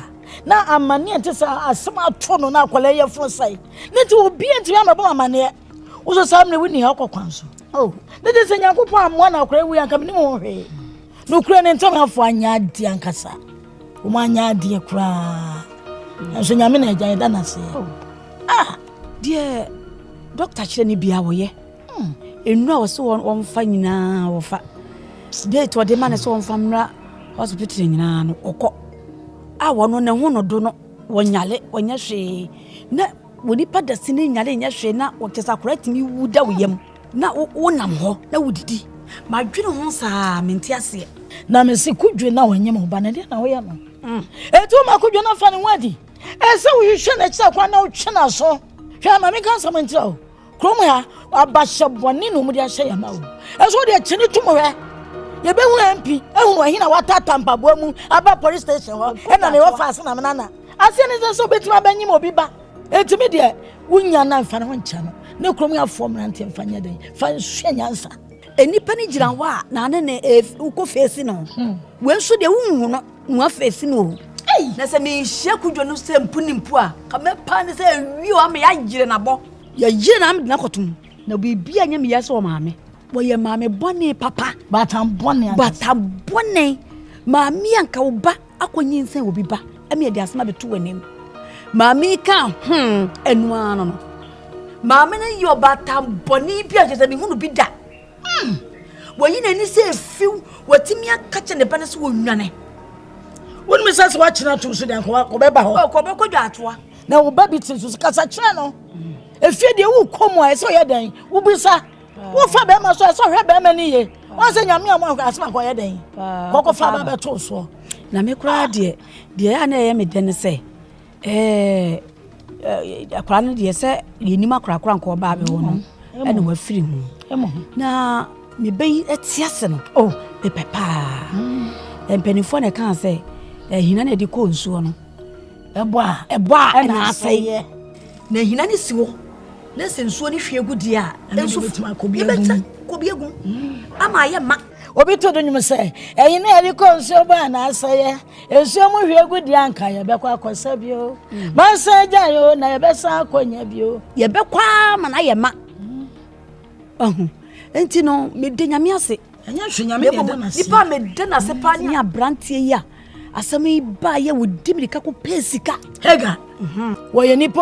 Na amani antesa asema tono na kwala ya fo sai. Nti obi enti am ba amane. Uso sam ne wini hakọ kwanso. Oh, ne de se nyankopon amwa na kwala wi anka me ho hwe. No kura ne ntam afọ anya adi ankasa. O ma anya adi kura. Enso nyame na agyan da na se. Ah, dear doctor chire ni bia wo ye. Enu a so won fa nyina wo fa. Date what the man is on from hospital in an oko. I want on a one or do not when yale when you say, na would he put the sinning yale in your shade now what is a correct me would that we am now one am ho na would it my dream once a mintiasi. Na me see could you now when you mo banana na we am. E to ma could you not find wadi. E so you should not say one out china so. Shama me can some until Cromwell abasha boni no mudia share ya mawo. E so de chini tomorrow. You be MP, hina wata tampa bomu aba police station ho e na me wo fast na menana ase ne so betima banyim obi ba etimi de wunya na mfa ne ho ncha no ne krom ya fo mrante mfa nya den fa nhwe nyansa enipa ne gira wa na ne uko face no we nso de wunhu no nwa face no na se me hia kudwo no se mpunimpu a ka me pa ne se wi o am ya gire na bo ya gire na am de na kotum na bibia anya me ya so maame boye maame bone papa batam bone maame anka wo ba akonyi nsen wo bi ba ame de asema beto wanem maame ka enu ano no maame na yo batam bone bi a jese me hunu bi da boyi na ni se fiu watimi aka che ne bane so wo nwane wonu me sase wa kina to so de anka ko be ba ho ko be ko dwa atoa na wo ba bi tin so kasa kire no efie de wo komo a so ye dan wo bisa wo fa be ma so hwe be ma ni ye won se nyame am asema ko ye den ko fa ba be to so na me kura de ya na ye me den se akra no de se yenim akra nko ba be wo no ene wa firi hu na me be etiase no oh be papa empenifo na kan se hina na de ko nsuo no eboa na aseye na hina ni siwo na sensuo ni hwe gudi a enso kobi agun ama ye ma obi to do nyum se eyin na eri ko nsuo ba na aseye ensuo mu hwe gudi anka ye be kwa akosa bio man se ja yo na ye be sa akonya bio ye be kwa ma na ye ma enti no me de nyame ase enya hwe nyame de na se nipa me de na se pa ni abrantie ya asami ba ye wudimri ka ko pesika hega wo ye nipo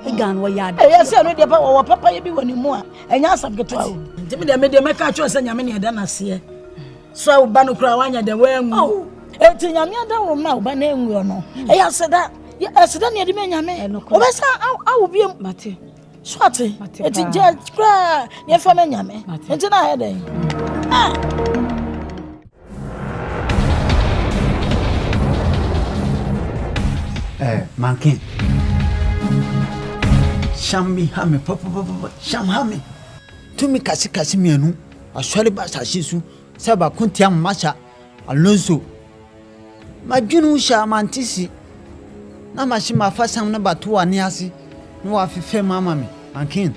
hega no ya da ye se no de pa wo papa ye bi woni mu a enya asam keto awo ntimi de me ka cho se nyame ne da na se so wo ba no kura wanya de wangu enti nyame da wo ma wo ba na enwu no eya seda ne de me nyame wo be sa awo bi mate so ate enti je kura ye fa me nyame enti na he den mankin Shambi hame papa sham hame tumi kasi mienu aswale ba sashisu saba kuntia masha alonso majunu sha mantisi na mashima fasam na batu ani asi no afife mama me mankin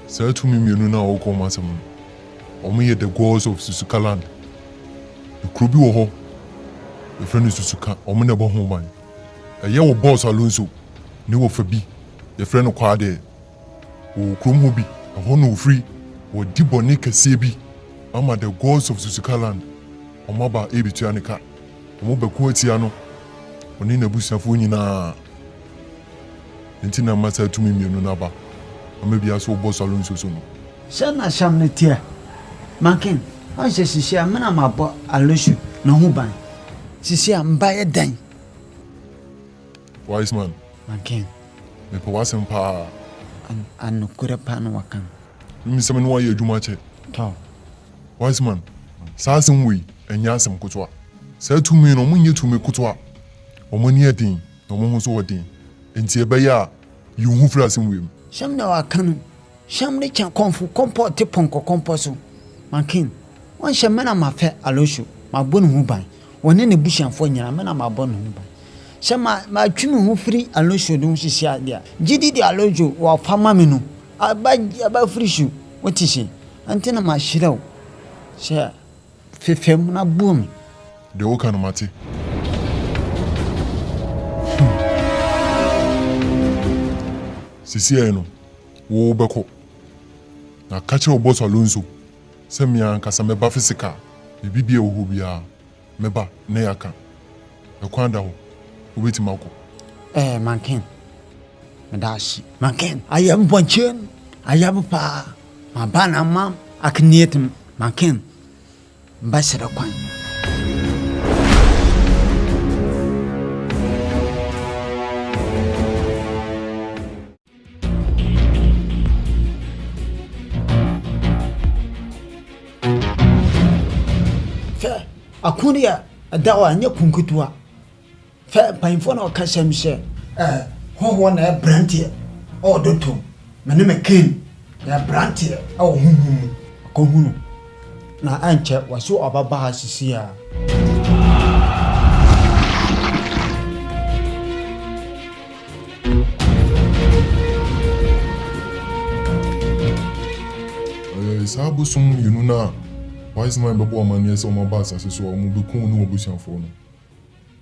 Say to me mienu na oko masam omo the gods of Susukaland the krubi wo ho the friend is Susuka omo ne bo ho ban ye wo boss alonso ni wo fa bi the friend kwa de wo krom ho bi ho no free wo di boni kase bi ama the gods of Susikaland omaba ebituanika omobeku atia no oni na busuafo nyina nti na masa tumi mienu na ba amabi aso boss alonso so no sana shamne tia manken an se sisi amena mabo aloshu na hu ban sisi amba ye dan wise man manken me po wasem pa an kure pa no wakan mi se me no ye adwuma che to wise man saasem we enya asem kotwa sa tumi no munye tumi kotwa omoni edin no mo so odin enti ebeya yuhu frasem we sham na wakan sham ne cha konfu komport te ponko komposo mankin won shemena mafe aloshu mabonu hu ban woni ne bushanfo nyina mena mabonu hu ban shama ma twimi hu firi aloshu dun hihia dia gidi di alojo wa fama me no aba frishu wotishi antina ma shiraw she fefem na buom de o kan mate sisi eno wo beko na kache oboso alonso se mi ankasa meba physical bibie wo bia meba na yaka ekwanda ho obeti mako manken medashi manken ayam bonchen ayam pa mabana mam aknietem manken mbasira kwan akunia dawa nya kunkutua fa painfo na okashamshe ho na brantie o doto mene meken ya brantie o huhu ko hunu na anche waso obaba hasisia sabu sum yununa wise man bebo amani ese o ba asase so o mu be kun no obusianfo no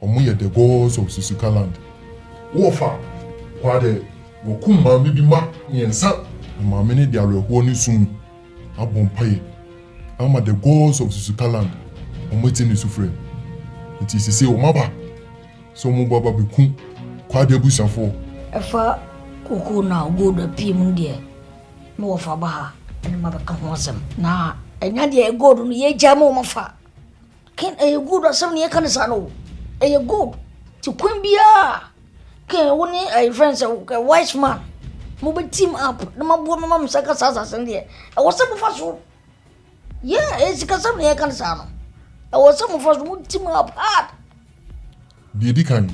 o mu ye the gods of Susikaland wo fa kwa de wo kum ma bi ma yensa ma me ne dia reho ni sum abon paye ama the gods of Susikaland o mu ti ni sufre nti sisi o maba so mu baba be kun kwa de obusianfo efa kuku na godo pim de no wo fa ba ha ene mabaka ho asem na enya de godo no ye jamo mafa ken godo asem ne kan sa no godo ti kun bia ken woni friends wise man mo be team up na mabo mama msaka sasa sende wo se mo fa so yeah sikasem ne kan sa no wo se mo fa so mo team up hard di kan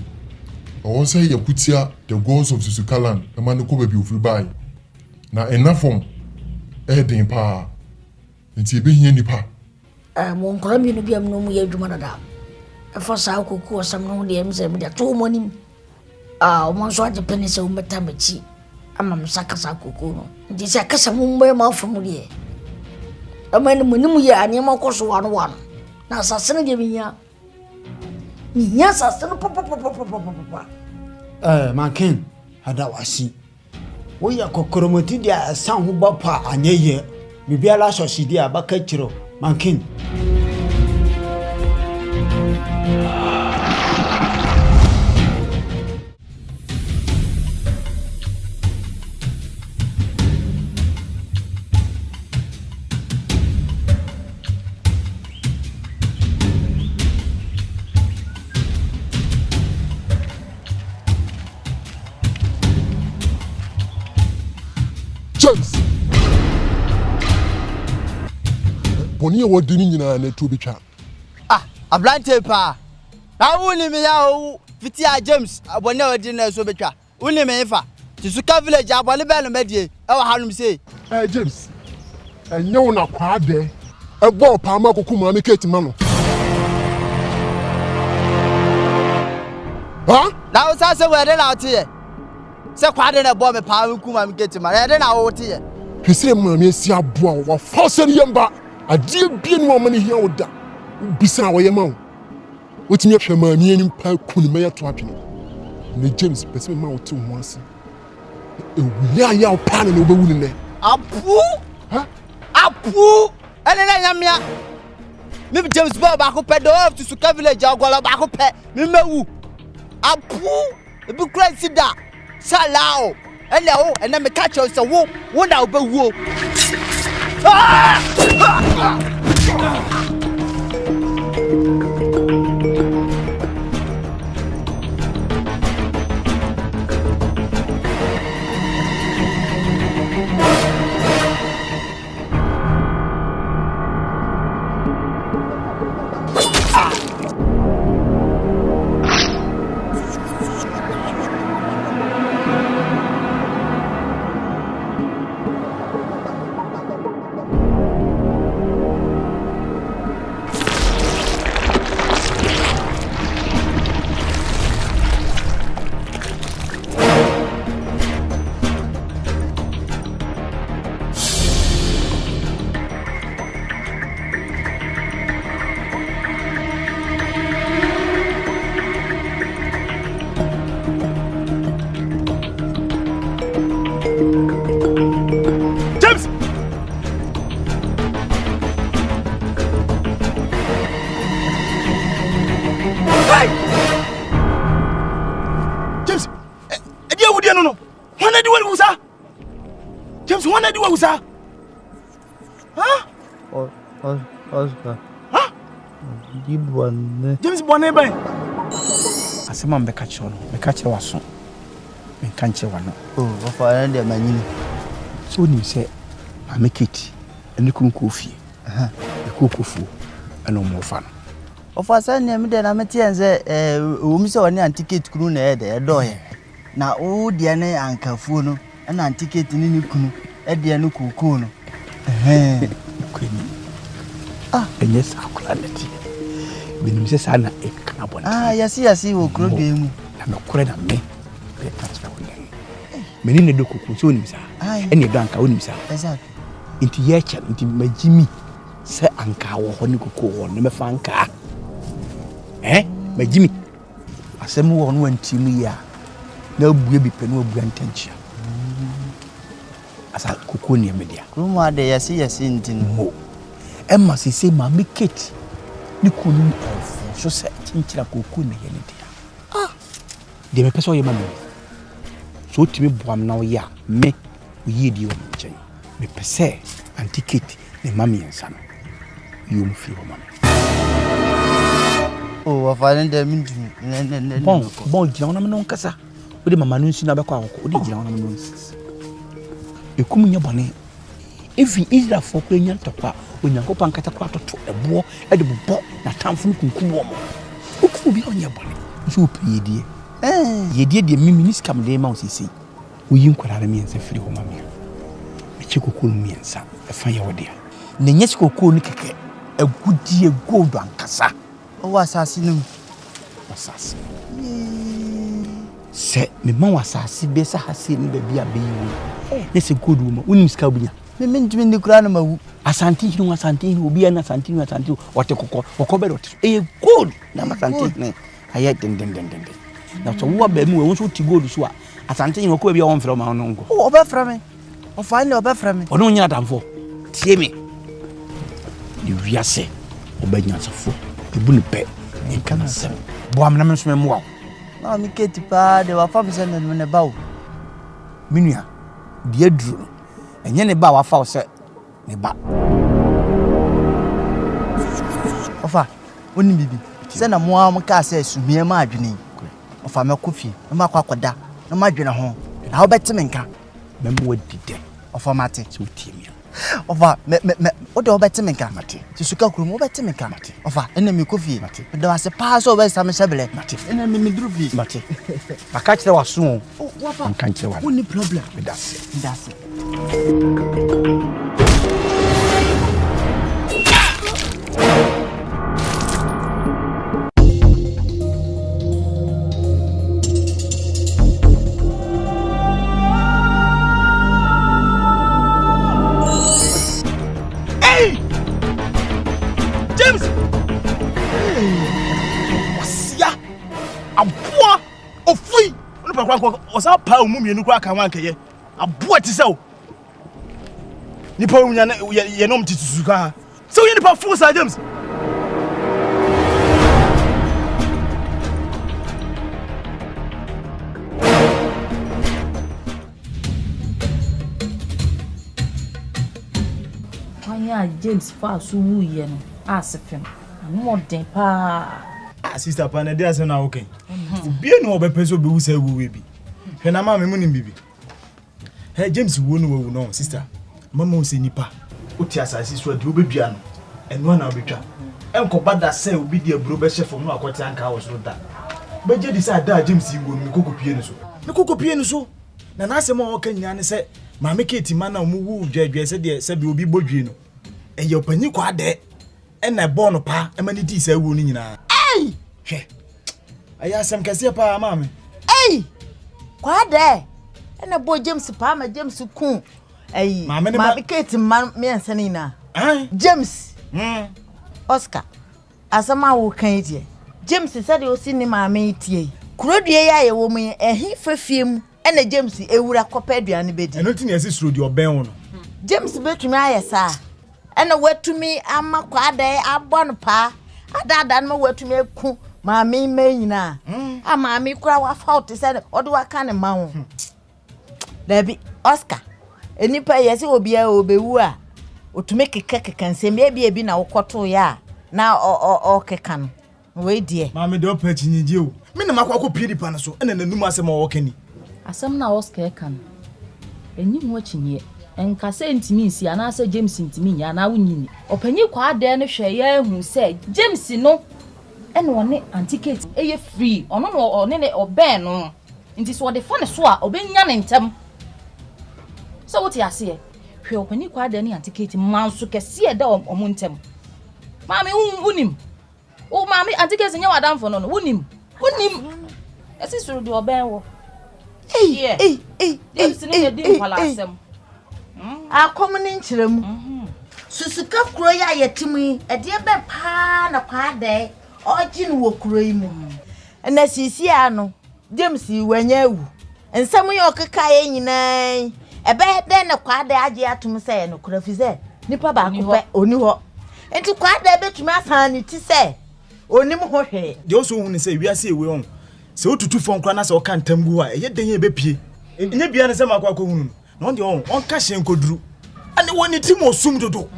o say ya putia the gods of Susikaland e man ko be bi ofri bai na enafom edin pa nti ebe hia nipa mo nkora mi no bia no mu ye adwuma dada e fa sa koku osam no de em se me de to monim o mo so ade pene se o meta mechi ama msaka sa koku no nti se akasa mo mbe ma afamu de ama ni monim ye ane ma koso wano na asase de minya asase no papa manken hada wasi wo ya kokoromoti dia san ho bapa anyeye bibia la shoshi dia baka chiro manken boni wo dini nyina na to bitwa ablante pa na woni me ya o fitia James abone wo dini na so betwa woni me fa tisuka village abole be no medie e wa hanum sei James enye wo na kwa de e bo pa ma koku ma me keti ma no na o sa se we de na o tie se kwa de na bo me pa koku ma me keti ma de na o tie hwese ma me si aboa wa fose yemba adie bie no ma ne hia wo da bisa wo yema wo otimi hwe ma mi anim pa kunu me yato atwene ne James pese me ma wo te ho ase e wuya ya o pa ne obewu ne apu ene na nyamia me James Bob ba ko pe do to Suka village agwala ba ko pe me mewu apu e bi kura sida salao ene o ene me catch you so wo na obewu Oscar. Huh? James Bonnet by asema mbeka cholo mbeka che waso menka nche wano ofa na manyini so ni se amekiti eni kunkofi ekukofu ana omofa no ofa sa ni me de na meti enze omise woni antiquate kunu na ede edoye na o de ne ankafuo no na antiquate ni kunu ede ne kuku no kwini enye sakula neti binimse sana ekana bona yasi wo kuro de mu na mekure na me be tatra woni meni ne do kuku so nimsa ene do anka woni nimsa exactly inti yecha inti majimi se anka wo ho ne kuku wo ne mefa anka majimi asem wo no antimu ya na bue bi pe no bua ntanchia asa kuku ne media kumu ade yasi ntin mo emma sisi ma miketi ni kunu of so se tinchira kuku ne ye ne dia de me peso ye ma me so timi boam na wo ya me uyi di o nchen me pese antiketi ne mami ensa no yum fi ho ma wa falende mintu ne bon jina ona me no nkasa wo de mama no nsi na be kwa wo de jina ona me no nsi ekum nya bone evi Israel for kwenya ntokwa onyankopon kata kwa toto ebo e de bobɔ na tamfo kunkum wo mo okufu bi onya bone so opiyedie yedie de mimi skam de ma osisi oyi nkwara na miensa firi ho mamia me chikokol miensa e fa ye wodia na nya chikokol ni keke agudie gold ankasa o asasi num asasi se me ma wasasi be sa hase ni ba bia be yi ne se gold wo ma unim ska obinya me ntimi ni kura na mawu asantini obi ana asantini ote kokobe ote good na asantini aye den na so wo ba mu wo so ti gold so a asantini ko bia won frɛ ma no ngo o ba frɛ me o fa ni o ba frɛ me ono nya damfo tie me ni wiase o ba nya safo ebu ne pe en kana sem bo am na me so me mo na mi keti pa de wa fa me se ne bawo minua de aduru enye ne ba wa fa o se ne ba ofa oni bibi se na mo am ka se sumie ma adwene ofa me kofi na ma kwakoda na ma adwene ho na wo betime nka me mo dide ofa mate so tie me ofa me o de wo betime nka mate ti Suka kurum wo betime nka mate ofa ena me kofi mate de wa se pa so we sam sebele mate ena me dru fi mate aka kire wa so ofa kan kire wa oni problem me dase Abua ofui onu pakwa osa pa omumienu kwa aka wankeye abua ti se o nipa omunya ye nom titi Suka So you need to force James. James fa so wu ye no asefem no den pa sister pa na dey ase na okay obi enu obepe so be wu say wu we bi hwe na ma me mu nim bibi hey James wo no wu no sister mama o se nipa oti asase so ade obedua no eno na obetwa enko bada say obi di aburo be chef no akwoti anka wo so da beje di say da James wo no kokopie no so na na asem o ka nyina ne say ma me keti mana mu wu dwadwe se de se be obi bodwe no eyo panyi kwa de ena born pa emani di say wu ni nyina hwe aya asem kase pa mama kwa de ena bo James pa ma James ku ma keti man me ansani na James Oscar asama wo kan die James said o si ni ma me tie kurodue ya ye wo mu ehi fafiem ena James ewura kopa aduane bedi eno tin yesi suro di oben wo no James betumi ayesa ena watumi ama kwade abon pa adada no watumi eku maami menyina maami kura wa fault said odo waka ne ma wo dabi Oscar enipa yesi obi a obewu a otumi keka nsem bi na wokoto ya na o keka no we die maami de opa chinyije o me na makwakọ piri pa no so ena nanum asem o wokani asem na Oscar kan enyi mo chinye enka se ntimi nsi ana se James ntimi nya na wunyini opanyi kwa ade no hwe ya hu se James no ene one antikate eye free ono no one ne oben no nti so de fone so a obenya ne ntem so what ya se hwe opanyi kwa ade ne antikate manso kese e da omo ntem maami wunim o maami antikate nya wadamfo no wunim esi suru de oben wo James ne de kwala asem akomni nchirem susuka kuro ya yetimi ede be pa na kwade oji no wokuro yimu na sisi ano James wanya ewu nsem ye okeka ye nyinaa ebe de na kwade age atum se no kuro fize nipa ba ko pe oni ho enti kwade betumi asan ni ti se onim ho hwe de oso hu ni se wiase ewe on se otutu fon kra na se oka ntamgu a eye den ye bepie enye bia ne se makwa ko hunu no de on ka hye nkoduru ane woni timo sum dodo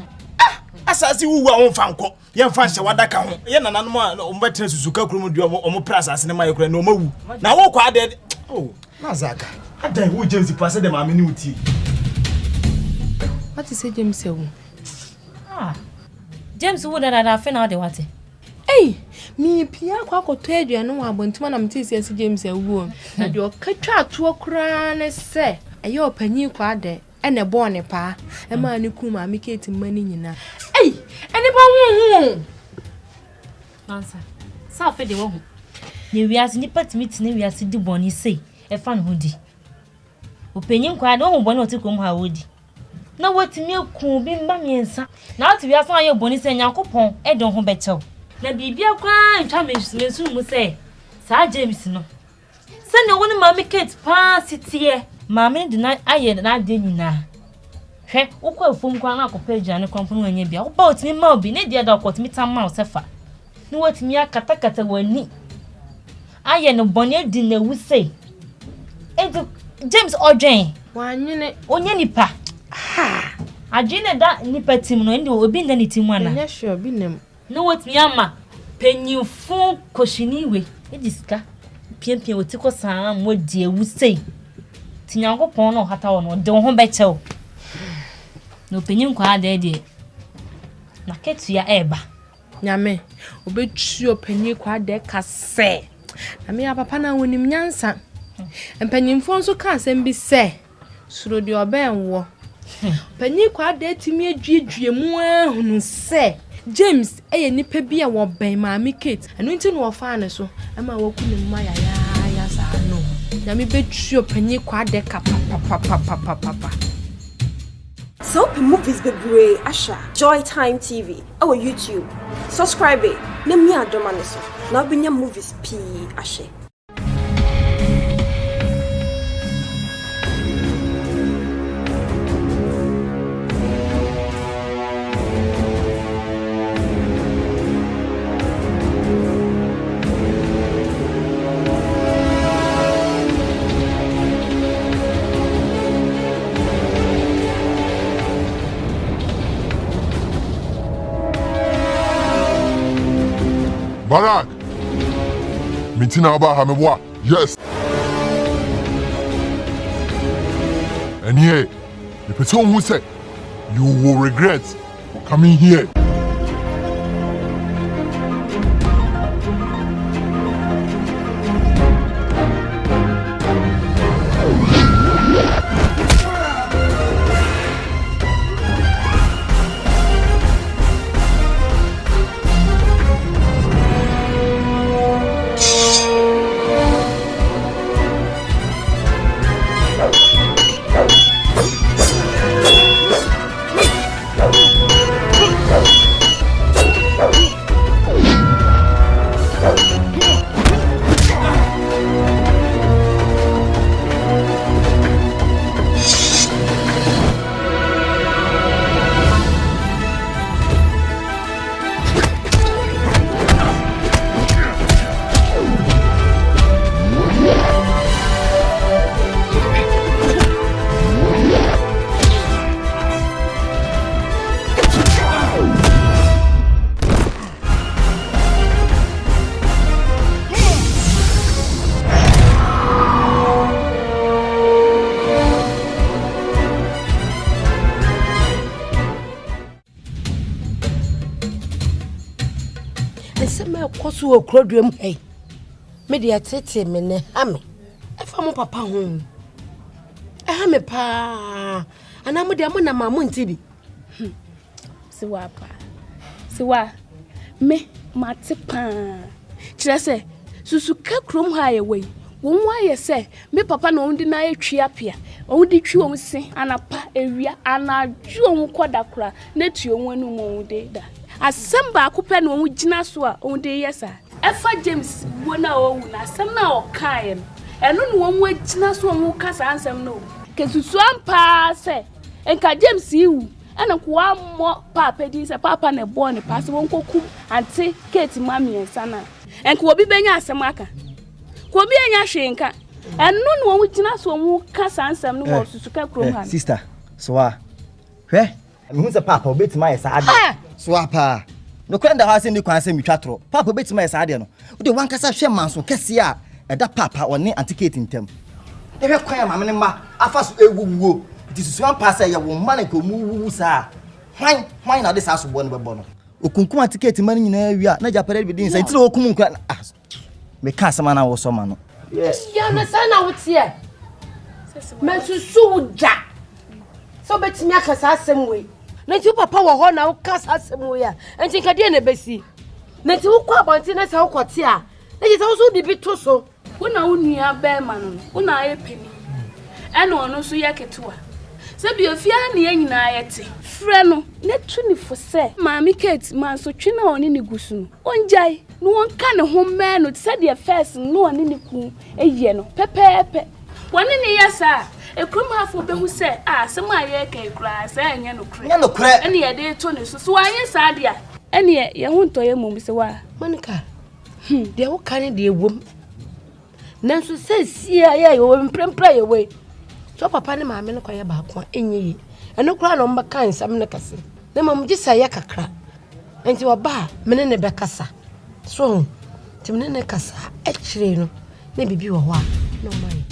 asasi wuwa on fanko ye fa hye wadaka ho ye nananom a ombetre susuka kurum du omo prasa asene ma yekura na omawu na wo kwa ade na zaka adan wo James pase de ma me ni uti what is James ewu James wo da fe na de wate mi pia kwa koto aduane wo abontima na mtisi esi James ewu na de okatwa ato kura ne se aye opanyi kwa de ene born pa e ma ni ku ma mi keti mani nyina ene ba hu answer sa fe de wo hu ye wiase ni patimi ne wiase di boni sei e fa no hodi opanyi kwa de wo boni otikom ha wodi na watimi ku bi mba miensa na ati wiase aye boni sei Nyankopon e de ho bechew na bibia kwa ntwa mesu mu sei sa James no se ne woni ma mi keti pa sitie maame de na aye na de nyina hwe ukwa fom kwa na akopɛ aduane kwampo anya bia wo ba otimi ma obi ne de da okotimi tamma wo sefa ne watimi akatakata wani aye no bone di na wusei edu James odwen wanyene onye nipa adwene da nipa tim no ndi obi nda ni tim ana nya sure bi nem ne watimi ama penyifo koshiniwe ediska piempiem otiko saa mo die wusei Nyankopon no hata wo no de ho bechew no penyin kwa ade de na ketua eba nyame obetuo penyin kwa ade kase na me papa na wonim nyansa empanyimfo nso ka asem bi se suro de oben wo penyin kwa ade timi adwedwe mu ahunu se James eye nipa bi a wo ben maami Kate enu nti no ofa ne so ama waku ne mma ya sa no na me betuo panyi kwa de ka papa So movies bebre asha Joy Time TV our YouTube subscribe na mi adoma ne so na obinya movies p ashe Barak. Mitina aba ha me boa. Yes. And here, the person who said you will regret coming here. Kosu okrodwem hey. Me de atete me ne ha me. Efa mo papa ho. Ha me pa. Ana mo de mo na ma mo ntibi. Siwa pa. Siwa me mate pa. Kire se susuka krom ha ye we. Won wa ye se me papa na ondi na etwi apia. Ondi twi won se anapa ewia anaju won kodakora na tuo won anu mo de da. Asamba akupe na won gina so a won de yesa. Efa James wona o na asem na o kae eno no won gina so won kasa ansem no. Kesusu ampa se enka James iwu ana kwa mo papa di se papa na bo ne pass won kokum ante Kate mami ensa na. Enka obi benya asem aka. Ko obi enya hwenka. Eno no won gina so won kasa ansem no wo susuka krom ha. Sister, so hwe me hu papa obetima yesa ade. So apa no kwenda ha se ndi kwan se mitwatro papa obetima yesa ade no wo de wan kasa hwe manso kese a eda papa one antikate ntem e hwe kwan ma me ma afa so ewuwo di susu an pa se ye wo ma na ko mu wuwu sa hwan na de sa so bo no bebo no okunkum antikate man nyina wi a na japare bi din sa ntire okum nkwa me ka sama na wo so ma no yes ya na sa na wo tie me susu ja so betimi akasa asem we na ti papa wo ho na wo kasa asem we a enti ka de na besi na ti wo kwa bonti na sa wo kwoti a na ji sa wo so di bi to so wo na wo nua be ma no wo na ayepeni ene ono so yeketewa se bi ofia na ye nyina ayete frɛ no na tu ni fo se maami Kate man so twi na oni ni gusu no onjai no won ka ne ho me no se de first no oni ni ku eye no pepepe woni ni yesa ekrum hafo behu se asem aye kan kura se enye no kure nya no kure ene ye de to ne so aye sa de a ene ye hu ntoye mum se wa manika de wo kan de ewom nanso se sia ye wo mprempra ye we so papa ne maame ne kwaye ba ko enye yi eno kura no mba kan sam ne kase na mam gisa ye kakra enti wo ba mene ne be kasa so timne ne kasa e kire no na bibi wo ho a no mai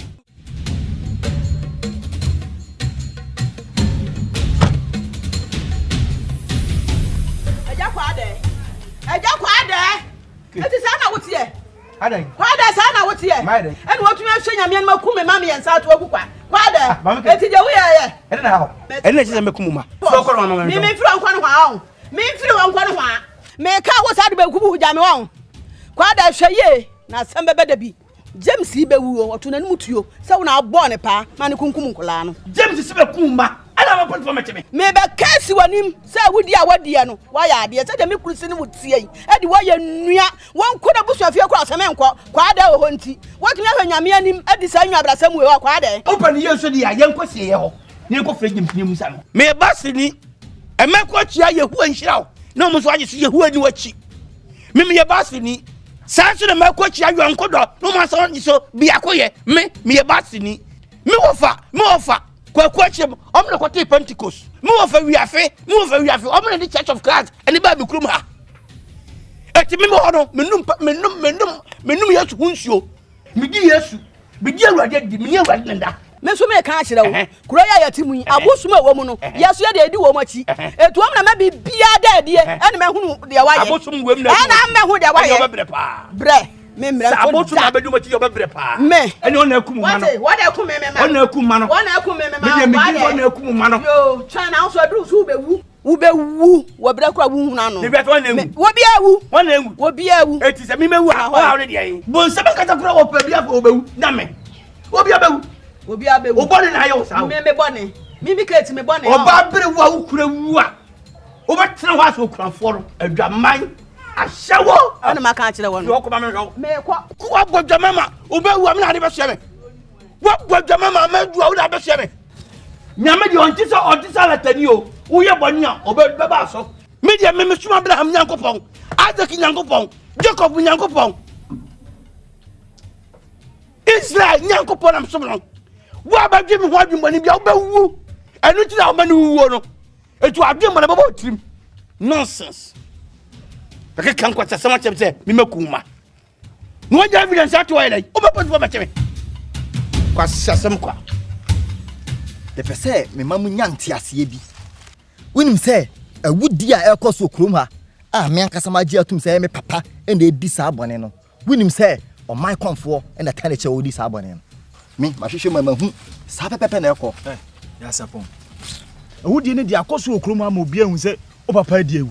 Eja kwade eti sa na wotie adan kwade sa na wotie eni wotumi ahwe nyame no makum mama yensa ato akukwa kwade eti je wo ye ene na ha ene je mekum ma so koro mama mi firi wankwa no ha mi firi wankwa no ha me ka wo sa de bakubu hujame won kwade hwe ye na asem bebeda bi James ibewu oto na nmutuo se wo na abo ne pa ma ne kunkum nkola no James sibekum ma ala ma potfo mecheme me be kasi wanim se wudi a wadi no wa ya ade se de me kurusi ne wutie yi e de wa ya nnua won ko da busuafie ko aseme enko kwa da ho nti wotumi ahwa nyame anim e di sa nwa abrasam we wa kwa da open ye so de ya yenko sie ye ho ne ko fre James ne musa no me basini e me ko chia yehu anhiraw na mo so age so yehu ani wachi me ye basini sanso de me ko chia yonko do no mo so age so bi akoye me ye basini me wofa kwachem omna kwate Pentecost mu ofa wiafe omna the Church of Christ eni ba bi krum ha eti me ho no menum yesu hunsuo medi yesu medi awurade di me awurade nda me so me kan akire wo kuro ya yatimu yi abosu ma wo mu no yesu ya de edi wo machi etu om na ma bi bia da de ene me hunu de wa ye abosu mu wem na na me hu de wa ye bre me mra so abosu na bedu machi yo bebre pa me ene ona akum ma no what akum me ma ona akum ma no me ona akum ma no yo china so adru so bewu ubewu wo bra kura wu huna no ne bi ato na ewu wo bia ewu wona ewu wo bia ewu eti se mi mewu a wa already ayi bon se ba kata kura wo pa bia wo bewu na me wo bia bewu obi abewu obone na ayo sa me bone mi kate me bone oba bere wa ukura wu a obetra ho aso kuranfo no adwaman ahyewo ana maka akire wo no yo ko ba me hwo me kwa ko abodwamama obewu am na ade be hye me wa bodwamama madu a wo da be hye me nyame de ontisa latani o wo ye boni a obeba so media me suma Abraham nyankopon Isaac nyankopon Jacob nyankopon Israel nyankopon am so no wa ba dwe me ho adwumbo ni bia wo bewu enu ti na wo mane wuwo no etu adwumbo na baba otrim nonsense baka kan kwa sasama chemse mi makuma no wanja evidence atu wa ile o be pose ba cheme kwa sasam kwa de pese me mamu nyanti ase bi wonim se awudi a ekoso krom ha a me ankasa maji atum se me papa ena edi sa abone no wonim se o my comfort ena tane che odi sa abone no me mahwehwe mamahu sa pepepe na ekọ ya sapon awudi ne di akoso krom ha ma obi ahu se o papa di ewu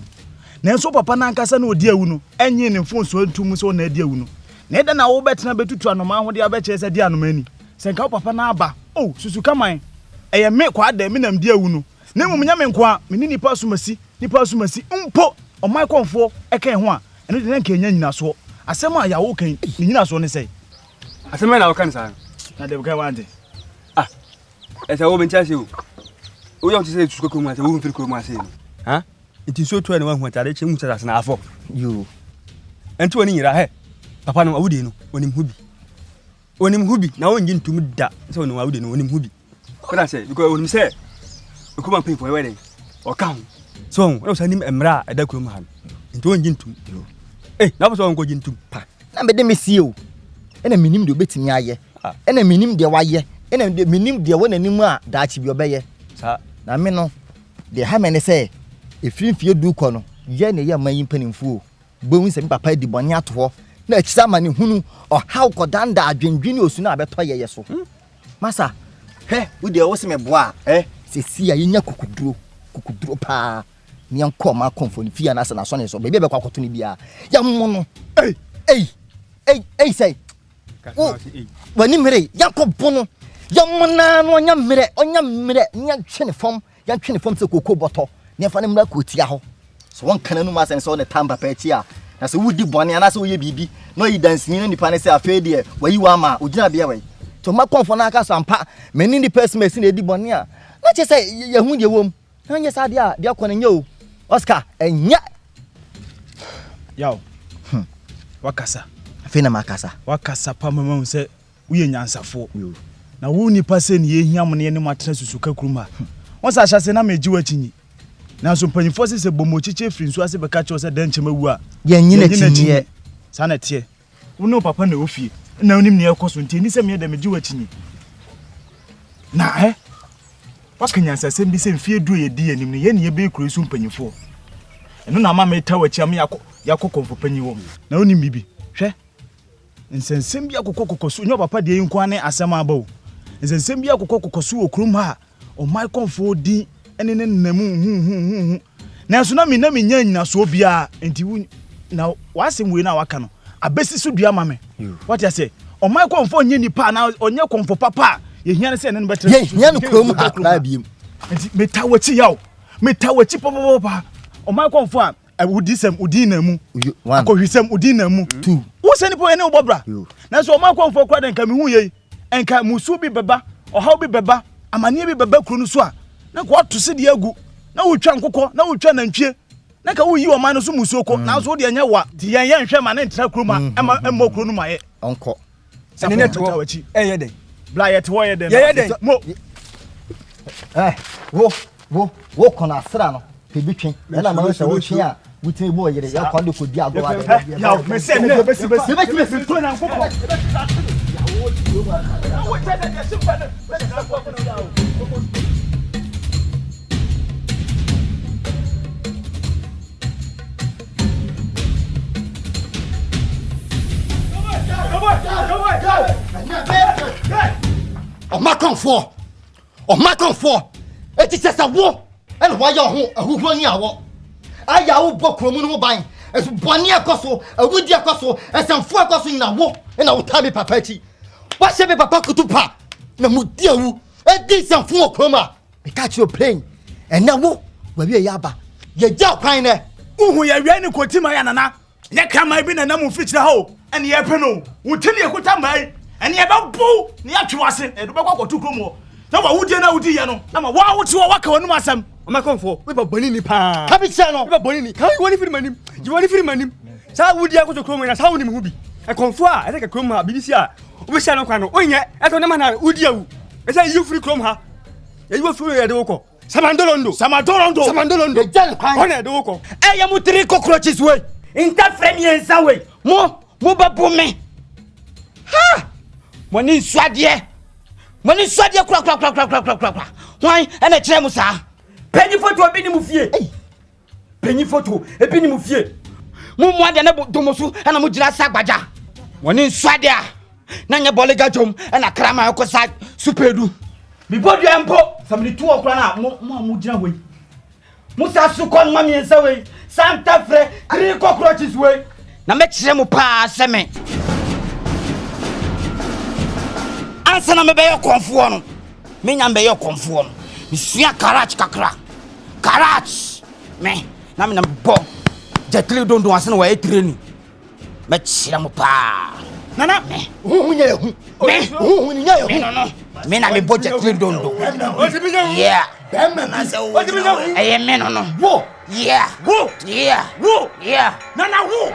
na enso papa na ankasa na odi ewu no enye ne mfon so antum so na edi ewu no na eda na wo betena betutu anoma ho de abeche se di anoma ni se nka papa na aba oh susu kaman eye me kwa da me nam di ewu no na mum nya me nko a me ni nipa asumasi mpo o my comfort eka ho a eno de na nka nya nyina so asem a ya wo kan ni nyina so ne sei asem na wo kan sa na de ka wande esa wo bencha se o yo tse tsuko ko ma se wo mfiri ko ma se ni ha nti so to na wa hu tare che mu tsa na afọ yo enti woni nyira he papa no awudi no onim hubi na won gintum da se woni awudi no onim hubi kana se because onim se okuma pay for wedding o kan so won so nim emra ada kurom ha nti won gintum na bo so won ko gintum pa na me de mesie o ena minim de obetimi aye ena minim de waye ena minim de wona nim a daachi bi obeye sa na me no de ha me ne se efrinfie du ko no ye ne ye manyin panimfu bo hu se mi papa di boni ato na akisa ma ne hunu o how ko danda adwendwene osu na abeto yeye so masa he wo de wo se me boa se si a yenya kukuduro pa ni anko ma konfoni fia na na so ne so bebe be kwa koto ni bia ya mo no say wani mere ya ko bono ya mo na no nya mere nya twene fom se koko boto ne fa ne mra ko tia ho so won kana no ma sen so ne tamba pa ti a na se wudi bone ana se wo ye bibi no yi dansini ne nipa ne se afa de wayi wa ma ogina bia we to ma konfo na aka sampa meni ni person mesi na edi bone a na che se ye hu de wom na nya sa de a de akọ ne nya o Oscar enya yaw wakasa afena makasa wakasa pa mama se uye nyansafo na wo nipa se ne yehiam ne ne matena susuka kuruma won sa hyase na meji wachinyi na so mpanyifo se bomochiche firi nso ase beka che se dan chema wu a ye nyina chinye sa na tie wo no papa na ofie na onim ne ekoso ntie ni se me da meji wachinyi na wakanya sasem bi se mfie du ye di anim ne ye ne ye be kuro su mpanyifo eno na ma meta wachi am yakọ konfo panyi wo na onim bibi hwe nsensem bi akokọ nyo papa de yin kwane asem abawo nsensem bi akokọ okrum ha o my konfo di ene ne namu na so na me nya nyina so bia enti na wasem we na waka no abesi so dua ma me what you say o my konfo nye nipa na onye konfo papa ye hiane se ene ne betre ye no krom ha na biem enti meta wachi papa o my konfo a udisem udinamu akohwisem udinamu 2 wo se ni po ene obobra na so o my konfo kwa den ka me hu ye enka musu bi beba o haw bi beba amane bi beba kru no so a na ko to se de agu na wo twa nkokọ na wo twa nantwie na ka wo yi o man no so musu ko na so de anya wa di yan hwe ma na ntra kru ma emmo kru no ma ye onko ene ne to wachi ye den bla ye to ye den mo wo kona sra no pebitwen na ma so wo twen a wutin bo yere ya kwa de ko di agwa de ya me se me besi to na nkoko ọmakanfo eti sesa wo ene wa ya ho ahuhuro ni awo aya wo bokromu no ban esu boni ekoso awudi ekoso esanfo ekoso na wo na wo tabi papa ti wa se be papa kutupa na mudi awu edi sanfo okroma be catch your plane ene wo wa wi ya ba ye ja kwan ne uhu ya wi ni kotima ya nana ye kama bi na namu fichira ho ene ye pe no wutini ekuta mai ene ye ba bu ni atwase e do be kwakotu kromo na wa wudie na wudi ye no na ma wa wuti wa waka wonu asem Omakonfo we ba boni ni pa ka bi se no we ba boni ni ka woni firi manim ji woni firi manim sa wudi akoto kromo na sa woni mu bi e konfo a e take kromo ha bibisi a we sha no kwa no onye e to na ma na wudi awu e sa yi firi kromo ha e yi firi ye de woko samandolondo jan kwan ona de woko e ye mu 3 cockroaches we interfere mi ensa we mo ba bu me ha moni nsuade kura why ene kire mu sa penyi foto obi ni mu fie penyi foto ebi ni mu fie mu ade na domosu ena mu gira sa gbaja woni nsuade a na nya bolega jom ena krama ko sa superdu bi bodu empo samni tu okura na mu gira we mu sa su kon ma miensa we santa fre 3 cockroaches we na me kire mu pa seme ansa na me be yo konfo no me nya be yo konfo no misua karach kakra karach me na me na bo jetli dondo ase na wa etreni me kire mu pa nana me hunya hu me nya hu no me na me bo jetli dondo yeah bemma na se wo eye me no wo yeah nana wo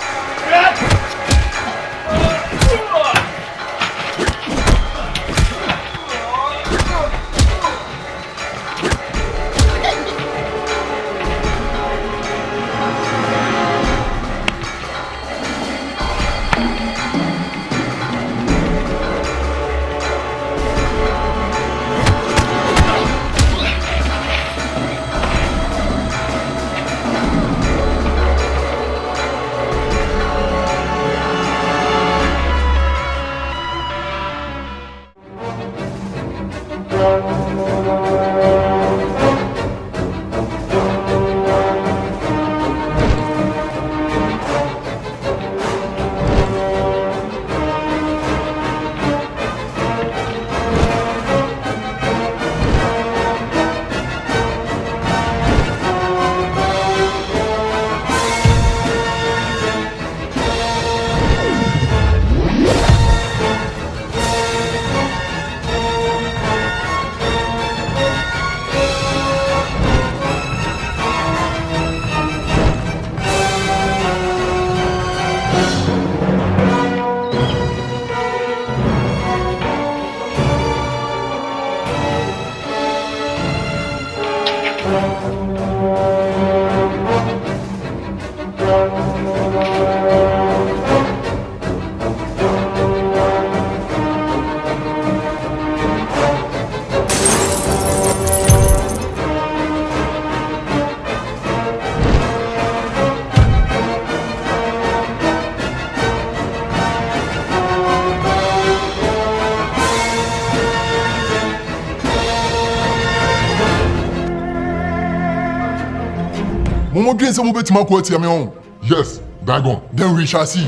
Momo dream say mo betima ko atia me on. Yes, Dagon. Then we shall see.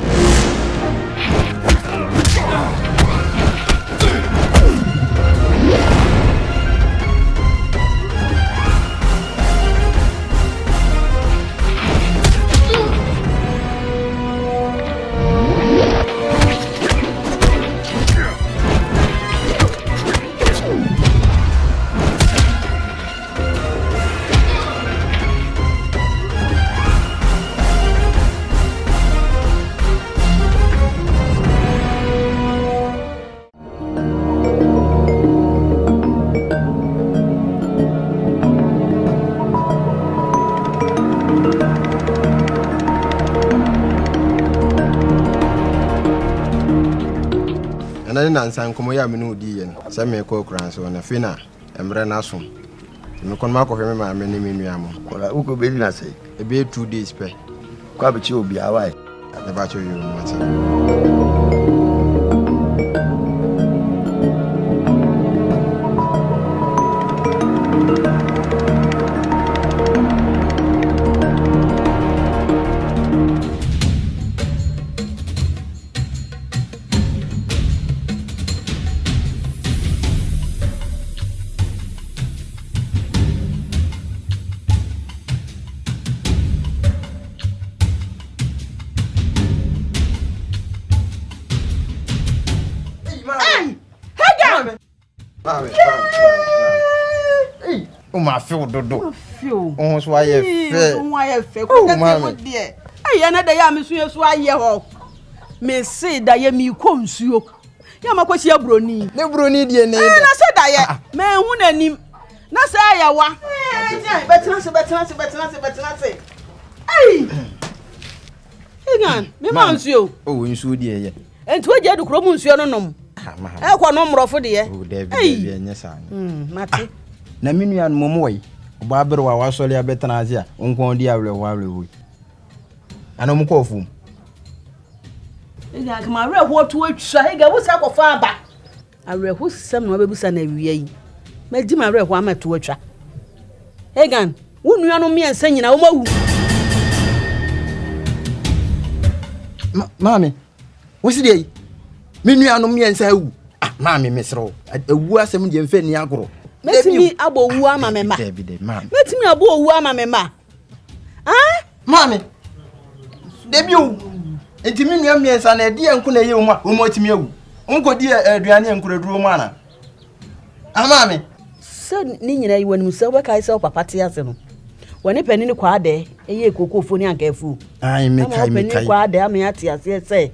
ana na nsan komo ya me no di ye no se me ko kran so na fina emre na so me kon ma ko hwe me ma me ni me nua mo wala uko be na sei e be 2 days pe kwa be chi obi awai na ba cho you mate Ma feel dodo. Feel. On so aye fe. On aye fe. Ko ka mo de. Aye na da ya me so aye ho. Me se da ya mi ko nsuo. Ya ma ko sia broni. Ne broni de ne. Na se da ya. Me hu nanim. Na se aye wa. Betina se. Ai. Egan, me ma nsuo. Oh, nsuo de ye. Enti o je du kro mu nsuo no nom. E kwa no mrofo de ye. Oh, David enya sa. Mate. Na minua no momoy oba bere wa wasole abetana azia onkon di awreho ana mo ko fum ega kama awreho to atwa ega wo sa kofa aba awreho sam no bebusa na wiya yi maji ma awreho ama to atwa ega wo nua no miensa nyina wo mawu mami wo si dey minua no miensa wu mami mesro ewu asem de mfa ni agoro Metimi abo wu ama mema. Metimi abo wu ama mema. Ah? Mami. Debi o. Enti mi nua miensa na de enku na ye wo mo timi awu. Onko di aduane enkuraduro mu ana. Ah mami. Se ni nyina yi wani musa we kai se papa te ase no. Wani pani ni kwa de eye kokofo ni anka afu. Ai me kai. Pani kwa de am ya te ase se.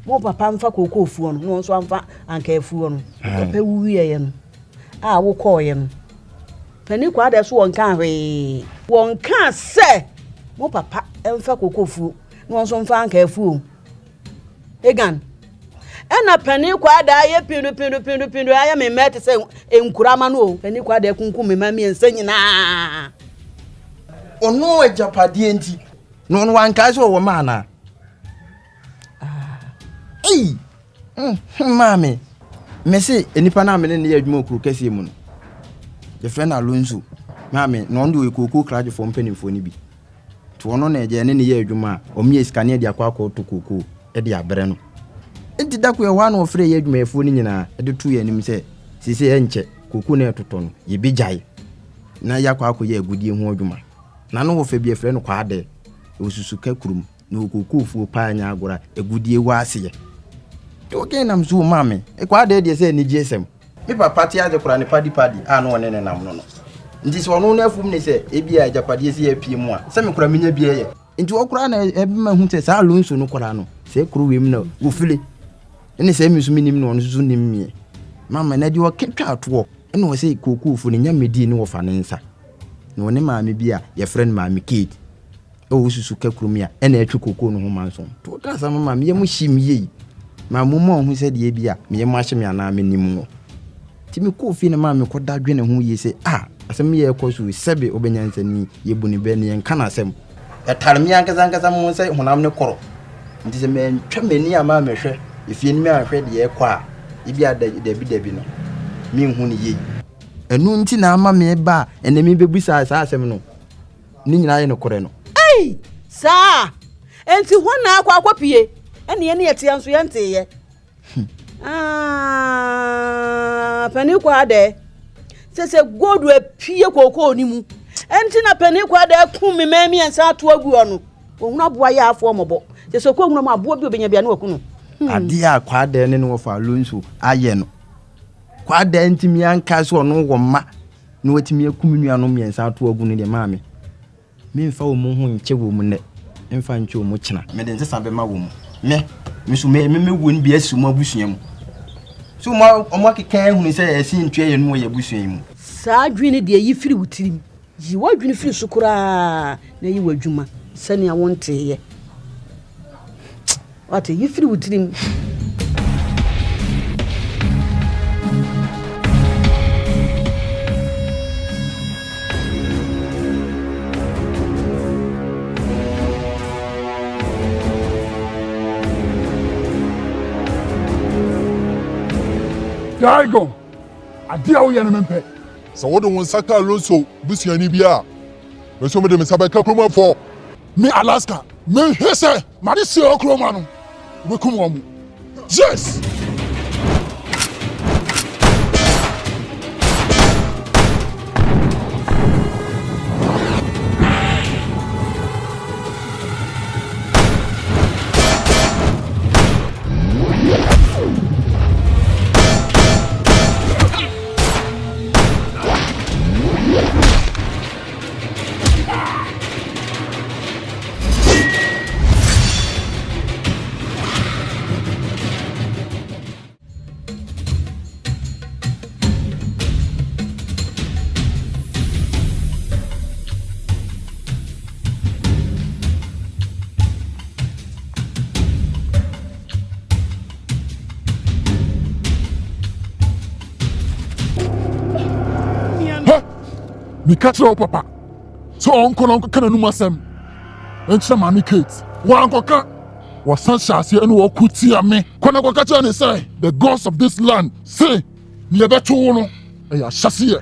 Mo papa mfa kokofo no, no so amfa anka afu no. Papa wu ye no. Wo call ye no pani kwa da so wonka hwe wonka se mo papa emfa kokofu no so mfa anka afu egan ena pani kwa da ye pindu aya me mete se enkurama no pani kwa da kunku me ma mi ensanyina ono ajapade enti no wanka so wo ma na mami Messi enipa na amene ne adwuma okuru kase mu no the friend Alonso mami no ndo ekoko kraje fo mpanimfo ni bi to ono na eje ne ne ye adwuma o mi eskane de akwa to koko e de abere no enti dako ye wa na ofre ye adwuma efo ni nyina e de tu ye nim se sisi enche koko na etoto no ye bi jai na ya kwa ye agudie ho adwuma na no wo fa bi efre no kwa ade osusu ka kurum na okoko fu pa anya agora agudie wa ase ye okay nam so mame e kwa de say ni GSM me papa ti aje kura ni padi no one ne nam no nti so no na afum ne say e bia ajapade si apie mu a se me kura menya bia ye nti wo kura na e ma hu te sa Alonso no kura no se kuru wem na wo file ene se mi so minim no so nim mi mama na di wo ketwa ato ene wo say kokufu ne nya medi ni wo fa ne nsa na one maame bia ye friend maame Kate o susu ka kuru mi a ene atwe koku no ho manso to ka sa mama me mu him ye ma mumo hu se de bia me yem ahye me ana me nim ti me ko fi ne ma me ko da dwene hu ye se asem ye ko so sebe obenyansa ni ye bu ni be ne en kana asem e tar me ankaza mo se honam ne koro nti se me ntwa mani ama me hwe efie ni me ahwe de ye ko a e bia dabi no me hu ni ye enu nti na ama me ba ene me bebusa sa asem no ni nyina ye no kore no sa enti hona akwapie ene ye ne yete anso ye nteye pani kwa de se godu apie kokko onimu enti na pani kwa de kumi mami ansa ato agu ono ohun aboa ya afo mobo se ko ohun mo aboa bi obenya bia na wakunu ade a kwa de ne no fa Alonso aye no kwa de ntimi anka so no wo ma na watimi akumi nua no miensa ato agu ne de maame me mfa wo mu hu nche wo mu ne mfa nche wo mu kina me de nsa be ma wo mu me won bi asu mu abusuam so ma omo kekan hu ni se esi ntwe ye no ye abusuam mu sa adwene de yi firi wutirim yi wadwene firi sukura na yi wadwuma sani awonte ye wate yi firi wutirim Daigo. Adia wo yene mempe. So wo de won saka Alonso busiani bia. Me so me de me sabeka promo for. Me Alaska. Me hese. Mari se okroma no. We kum wo mu. Yes. Me catch your papa. So uncle can no masem. Encha mami Kate. Wa uncle ka. Wa san shasi enu wo kutia me. Kona ko catch and say the gods of this land say me beto no. E ya shasi e.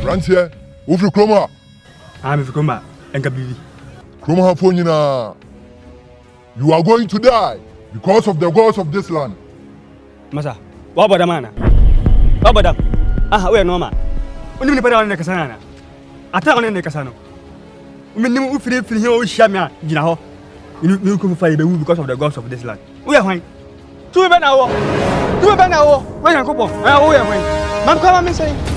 Rantie, ufri kroma. I'm kroma, enka bibi. Kroma hafonina. You are going to die because of the gods of this land. Masa, what about the man? What about them? Ah, we are no man. We need to put on the casana. Attack on the casano. We need to feel here, Shamia, you know. You come fight because of the gods of this land. We are fine. 2 men hour. 2 men hour. When I go, I will win. Man, come on, me say.